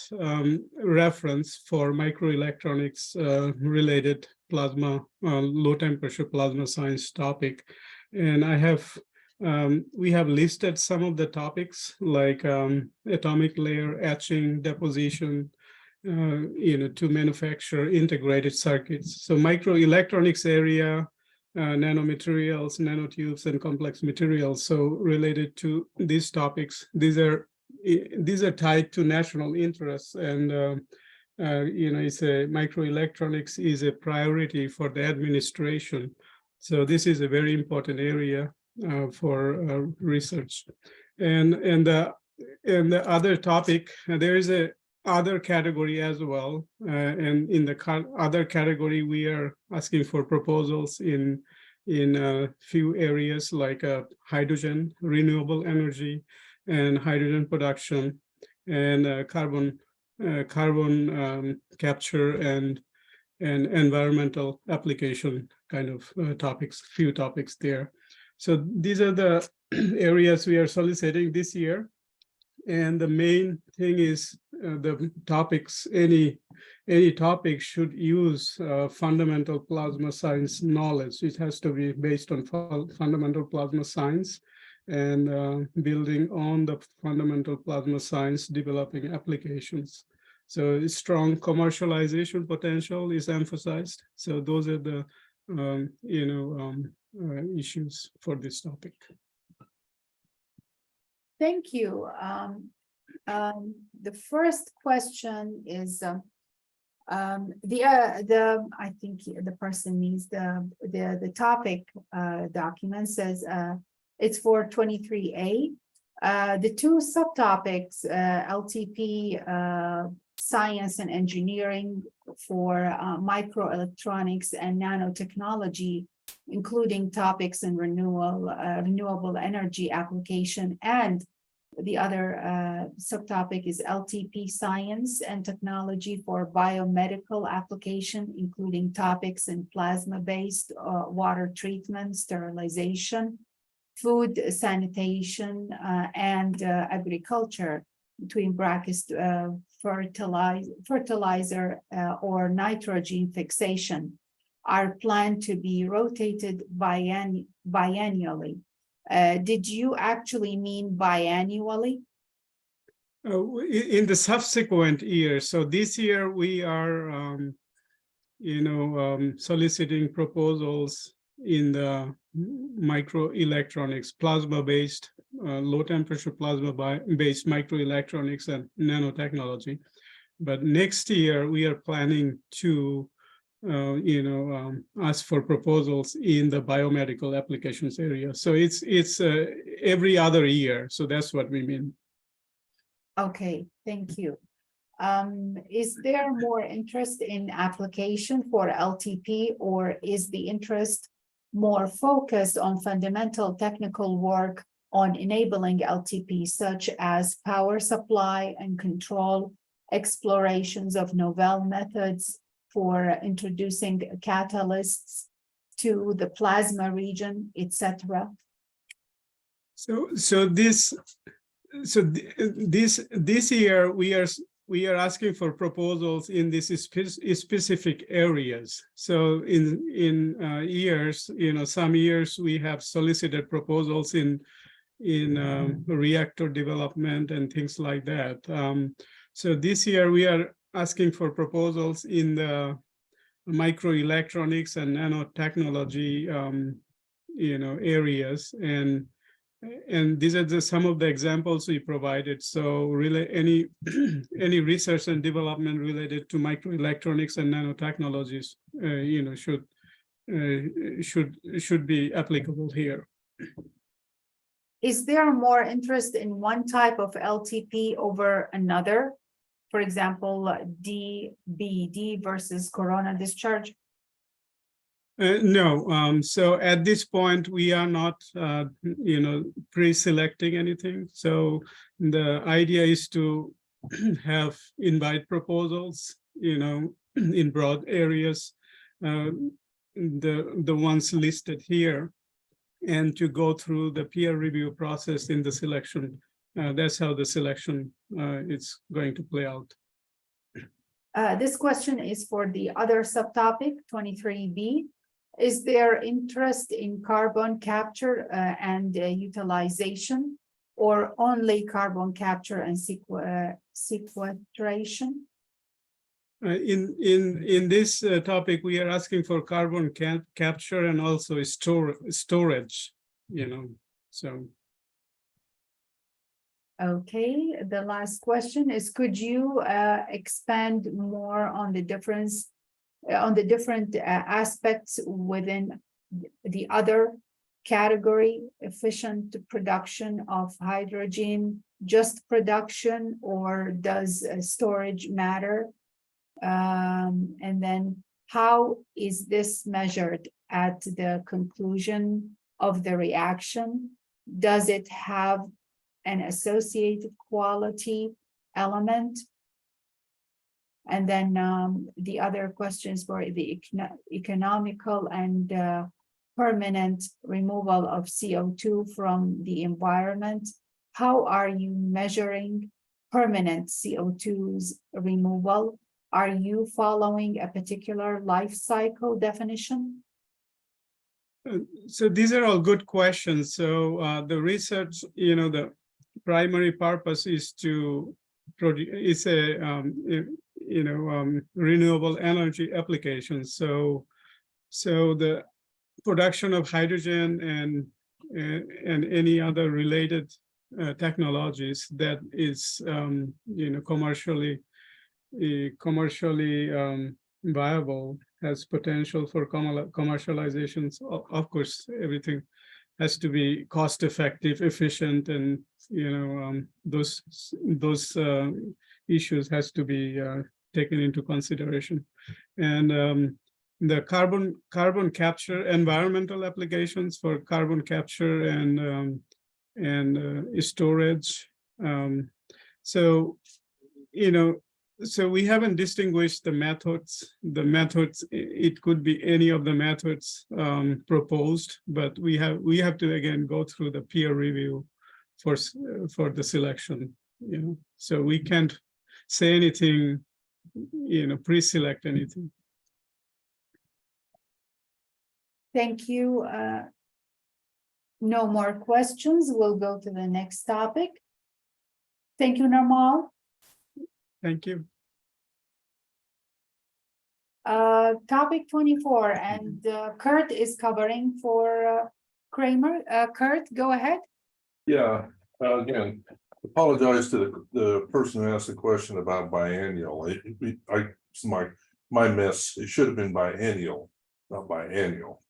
reference for microelectronics related plasma, low temperature plasma science topic. And we have listed some of the topics like atomic layer etching, deposition, to manufacture integrated circuits. So microelectronics area, nanomaterials, nanotubes, and complex materials. So related to these topics, these are tied to national interests, and microelectronics is a priority for the administration. So this is a very important area for research. And the other topic, there is a other category as well, and in the other category, we are asking for proposals in a few areas like hydrogen, renewable energy, and hydrogen production, and carbon capture and environmental application kind of topics. Few topics there. So these are the areas we are soliciting this year. And the main thing is the topics, any topic should use fundamental plasma science knowledge. It has to be based on fundamental plasma science and building on the fundamental plasma science, developing applications. So strong commercialization potential is emphasized. So those are the issues for this topic. Thank you. The first question is I think the person needs the topic document says it's for 23A. The two subtopics, LTP science and engineering for microelectronics and nanotechnology, including topics in renewable energy application, and the other subtopic is LTP science and technology for biomedical application, including topics in plasma-based water treatment, sterilization, food sanitation, and agriculture, between brackets, fertilizer or nitrogen fixation, are planned to be rotated biannually. Did you actually mean biannually? In the subsequent years. So this year we are, soliciting proposals in the microelectronics, plasma-based, low-temperature plasma-based microelectronics and nanotechnology. But next year we are planning to, ask for proposals in the biomedical applications area. So it's every other year. So that's what we mean. Okay, thank you. Is there more interest in application for LTP, or is the interest more focused on fundamental technical work on enabling LTP, such as power supply and control, explorations of novel methods for introducing catalysts to the plasma region, etc.? This year we are asking for proposals in these specific areas. So in years, some years we have solicited proposals in reactor development and things like that. So this year we are asking for proposals in the microelectronics and nanotechnology, areas, and these are some of the examples we provided. So really, any research and development related to microelectronics and nanotechnologies, should be applicable here. Is there more interest in one type of LTP over another? For example, DBD versus corona discharge? No. So at this point, we are not, pre-selecting anything. So the idea is to invite proposals, in broad areas, the ones listed here, and to go through the peer review process in the selection. That's how the selection is going to play out. This question is for the other subtopic, 23B. Is there interest in carbon capture and utilization, or only carbon capture and sequestration? In this topic, we are asking for carbon capture and also storage, so. Okay, the last question is, could you expand more on the difference, on the different aspects within the other category, efficient production of hydrogen, just production, or does storage matter? And then how is this measured at the conclusion of the reaction? Does it have an associated quality element? And then the other questions for the economical and permanent removal of CO2 from the environment. How are you measuring permanent CO2's removal? Are you following a particular life cycle definition? So these are all good questions. So the research, the primary purpose is to renewable energy applications. So the production of hydrogen and any other related technologies that is commercially viable has potential for commercializations. Of course, everything has to be cost effective, efficient, and those issues has to be taken into consideration. And the carbon capture, environmental applications for carbon capture and storage. So we haven't distinguished the methods. It could be any of the methods proposed, but we have to again go through the peer review for the selection. So we can't say anything, pre-select anything. Thank you. No more questions. We'll go to the next topic. Thank you, Nirmal. Thank you. Topic 24, and Kurt is covering for Kramer. Kurt, go ahead. Yeah, again, apologize to the person who asked the question about biennial. My miss, it should have been biennial, not biennial.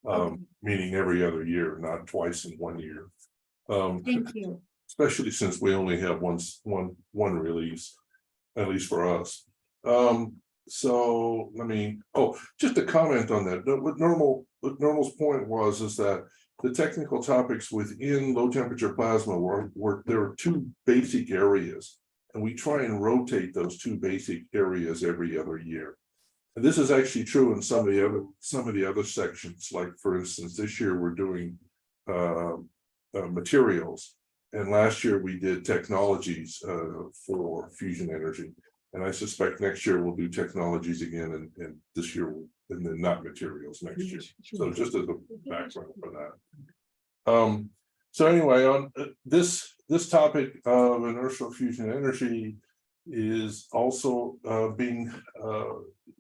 Okay. Meaning every other year, not twice in 1 year. Thank you. Especially since we only have one release, at least for us. So just a comment on that. What Normal's point was is that the technical topics within low temperature plasma were there are two basic areas, and we try and rotate those two basic areas every other year. And this is actually true in some of the other sections. Like for instance, this year we're doing materials, and last year we did technologies for fusion energy. And I suspect next year we'll do technologies again, and this year and then not materials next year. So just as a background for that. So anyway, on this topic of inertial fusion energy is also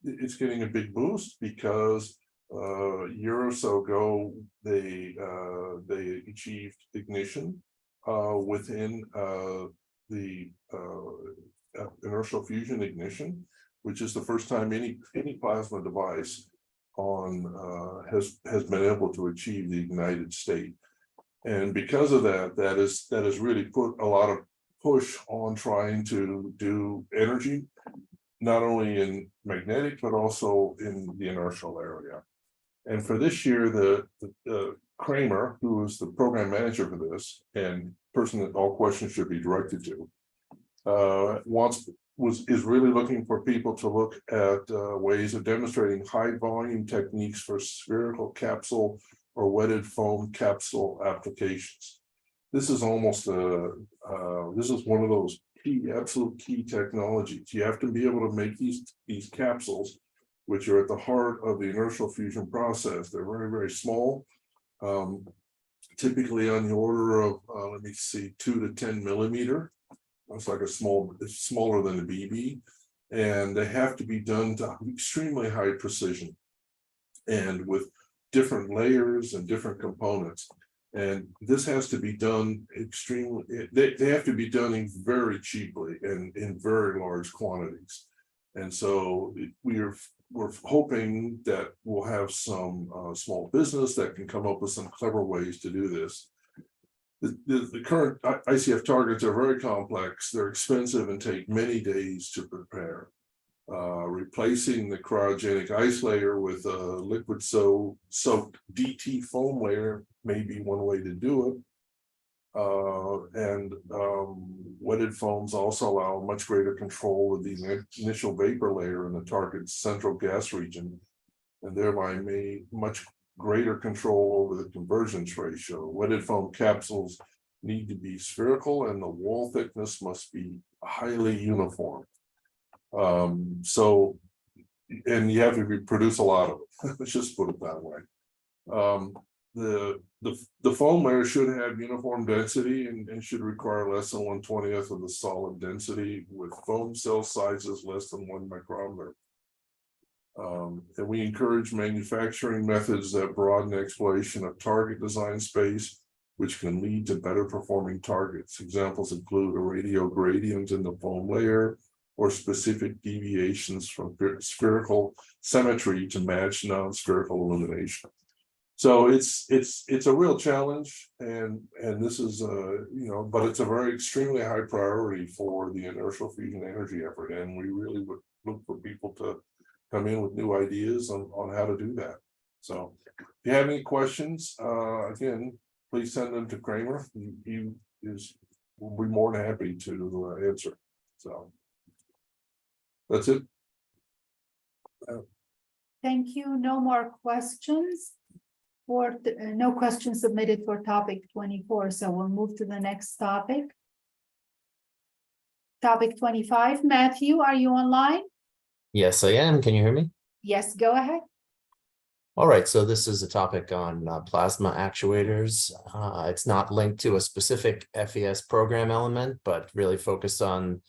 it's getting a big boost because a year or so ago they achieved ignition within the inertial fusion ignition, which is the first time any plasma device has been able to achieve the ignited state. And because of that, that has really put a lot of push on trying to do energy, not only in magnetic, but also in the inertial area. And for this year, the Kramer, who is the program manager for this and person that all questions should be directed to, is really looking for people to look at ways of demonstrating high volume techniques for spherical capsule or wetted foam capsule applications. This is almost this is one of those absolute key technologies. You have to be able to make these capsules, which are at the heart of the inertial fusion process. They're very, very small, typically on the order of 2 to 10 millimeter. It's like it's smaller than a BB, and they have to be done to extremely high precision and with different layers and different components. And this has to be done they have to be done very cheaply and in very large quantities. And so we're hoping that we'll have some small business that can come up with some clever ways to do this. The current ICF targets are very complex. They're expensive and take many days to prepare. Replacing the cryogenic ice layer with a liquid soaked DT foam layer may be one way to do it. Wetted foams also allow much greater control of the initial vapor layer in the target's central gas region, and thereby much greater control over the convergence ratio. Wetted foam capsules need to be spherical, and the wall thickness must be highly uniform. And you have to produce a lot of it. Let's just put it that way. the foam layer should have uniform density and should require less than 1/20th of the solid density with foam cell sizes less than 1 micrometer. And we encourage manufacturing methods that broaden exploration of target design space, which can lead to better performing targets. Examples include a radial gradient in the foam layer or specific deviations from spherical symmetry to match non-spherical illumination. So it's a real challenge, and this is but it's a very extremely high priority for the inertial fusion energy effort, and we really would look for people to come in with new ideas on how to do that. So if you have any questions, again, please send them to Kramer. He will be more than happy to answer. So that's it. Thank you. No more questions. No questions submitted for topic 24, so we'll move to the next topic. Topic 25. Matthew, are you online? Yes, I am. Can you hear me? Yes, go ahead. All right, so this is a topic on plasma actuators. It's not linked to a specific FES program element, but really focused on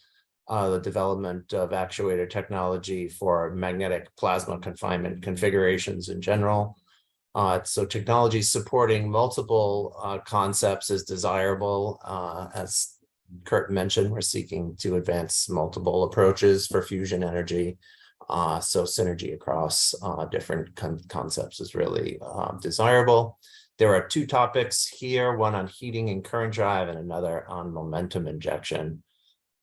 the development of actuator technology for magnetic plasma confinement configurations in general. So technology supporting multiple concepts is desirable. As Kurt mentioned, we're seeking to advance multiple approaches for fusion energy. So synergy across different concepts is really desirable. There are two topics here, one on heating and current drive and another on momentum injection.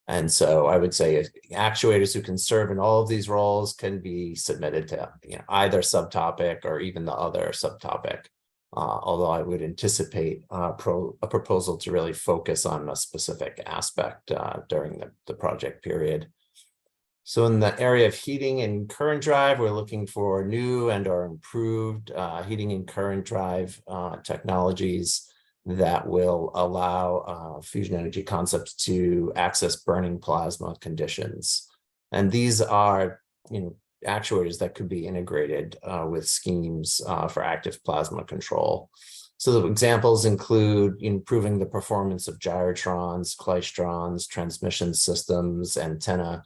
And so I would say actuators who can serve in all of these roles can be submitted to either subtopic or even the other subtopic. Although I would anticipate a proposal to really focus on a specific aspect during the project period. So in the area of heating and current drive, we're looking for new and or improved heating and current drive technologies that will allow fusion energy concepts to access burning plasma conditions. And these are actuators that could be integrated with schemes for active plasma control. So the examples include improving the performance of gyrotrons, klystrons, transmission systems, antenna,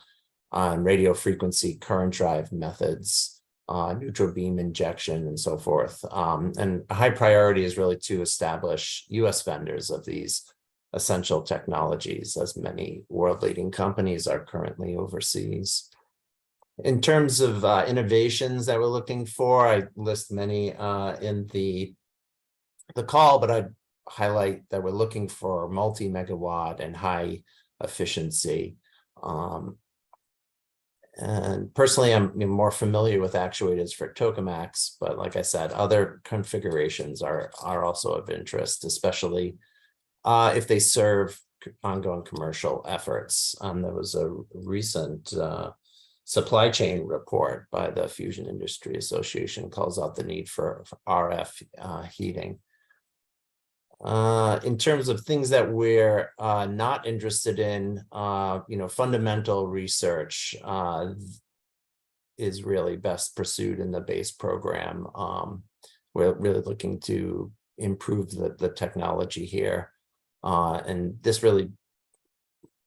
radio frequency current drive methods, neutral beam injection, and so forth. And a high priority is really to establish US vendors of these essential technologies, as many world-leading companies are currently overseas. In terms of innovations that we're looking for, I list many in the call, but I'd highlight that we're looking for multi-megawatt and high efficiency. And personally, I'm more familiar with actuators for tokamaks, but like I said, other configurations are also of interest, especially if they serve ongoing commercial efforts. There was a recent supply chain report by the Fusion Industry Association calls out the need for RF heating. In terms of things that we're not interested in, fundamental research is really best pursued in the base program. We're really looking to improve the technology here. And this really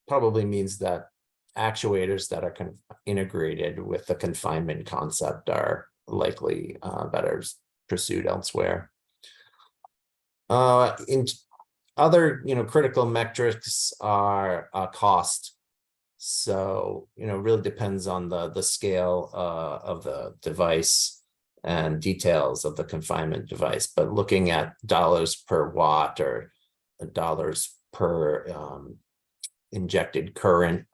probably means that actuators that are kind of integrated with the confinement concept are likely better pursued elsewhere. In other, critical metrics are cost. So, really depends on the scale of the device and details of the confinement device. But looking at dollars per watt or dollars per injected current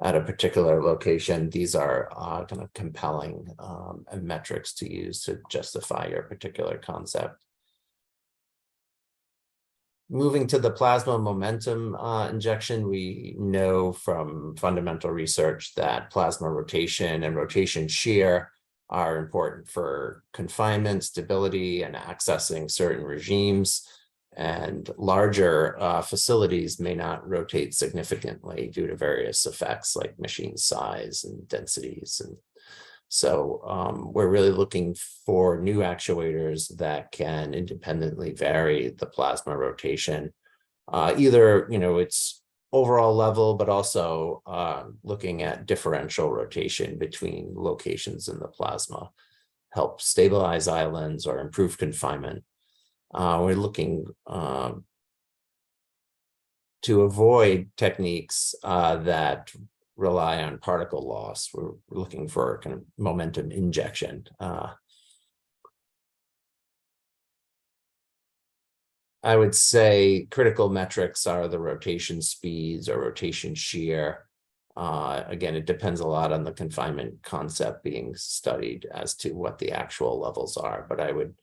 at a particular location, these are kind of compelling metrics to use to justify your particular concept. Moving to the plasma momentum injection, we know from fundamental research that plasma rotation and rotation shear are important for confinement, stability, and accessing certain regimes. And larger facilities may not rotate significantly due to various effects like machine size and densities and So we're really looking for new actuators that can independently vary the plasma rotation, either, its overall level, but also looking at differential rotation between locations in the plasma, help stabilize islands or improve confinement. We're looking to avoid techniques that rely on particle loss. We're looking for kind of momentum injection. I would say critical metrics are the rotation speeds or rotation shear. Again, it depends a lot on the confinement concept being studied as to what the actual levels are, but I would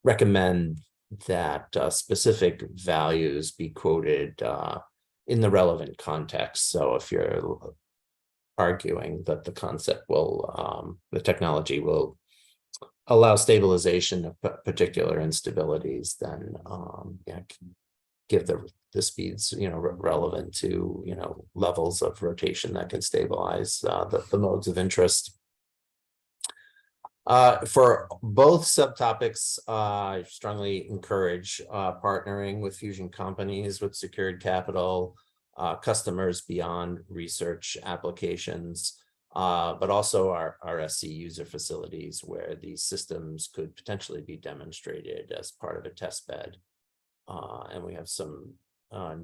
recommend that specific values be quoted in the relevant context. So if you're arguing that the concept will, the technology will allow stabilization of particular instabilities, then give the speeds, relevant to, levels of rotation that can stabilize the modes of interest. For both subtopics, I strongly encourage partnering with fusion companies with secured capital, customers beyond research applications, but also our SC user facilities where these systems could potentially be demonstrated as part of a test bed. And we have some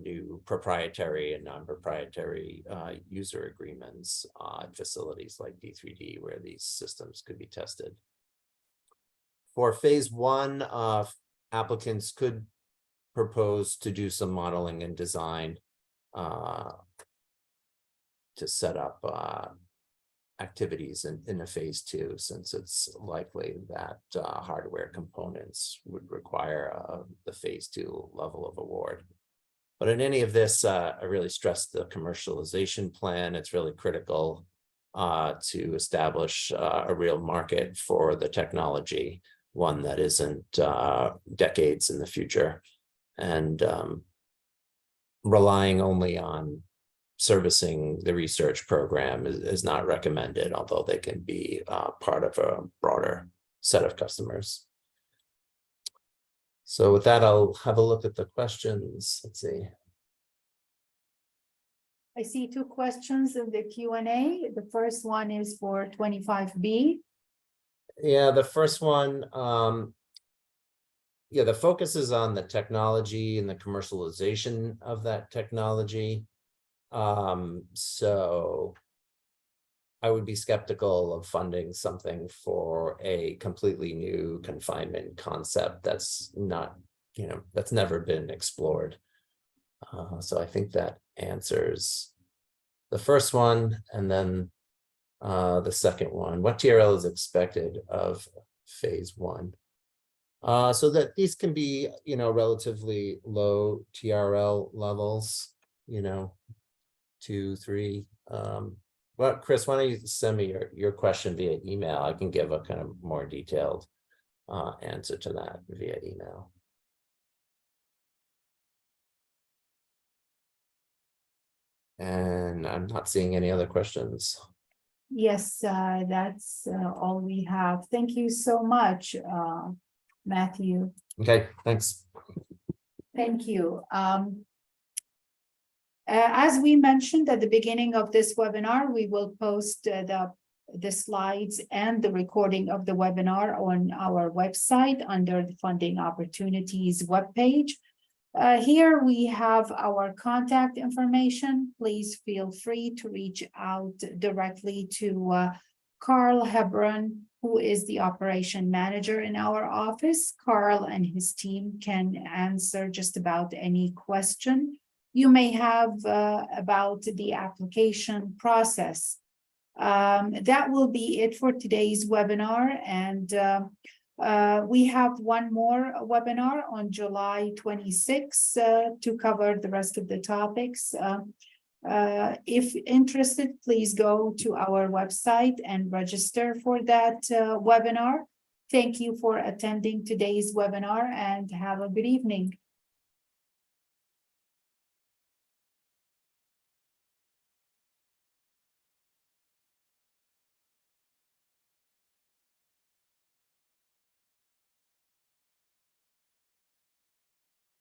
new proprietary and non-proprietary user agreements at facilities like D3D where these systems could be tested. For phase one, applicants could propose to do some modeling and design to set up activities in a phase two, since it's likely that hardware components would require the phase two level of award. But in any of this, I really stress the commercialization plan. It's really critical to establish a real market for the technology, one that isn't decades in the future, and relying only on servicing the research program is not recommended, although they can be part of a broader set of customers. So with that, I'll have a look at the questions. Let's see. I see two questions in the Q&A. The first one is for 25B. Yeah, the first one, the focus is on the technology and the commercialization of that technology. So I would be skeptical of funding something for a completely new confinement concept that's not, that's never been explored. So I think that answers the first one. And then the second one, what TRL is expected of phase one? So that these can be, relatively low TRL levels, 2, 3. Well, Chris, why don't you send me your question via email? I can give a kind of more detailed answer to that via email. And I'm not seeing any other questions. Yes, that's all we have. Thank you so much, Matthew. Okay, thanks. Thank you. As we mentioned at the beginning of this webinar, we will post the slides and the recording of the webinar on our website under the Funding Opportunities webpage. Here we have our contact information. Please feel free to reach out directly to Carl Hebron, who is the operation manager in our office. Carl and his team can answer just about any question you may have about the application process. That will be it for today's webinar, and we have one more webinar on July 26th to cover the rest of the topics. If interested, please go to our website and register for that webinar. Thank you for attending today's webinar and have a good evening.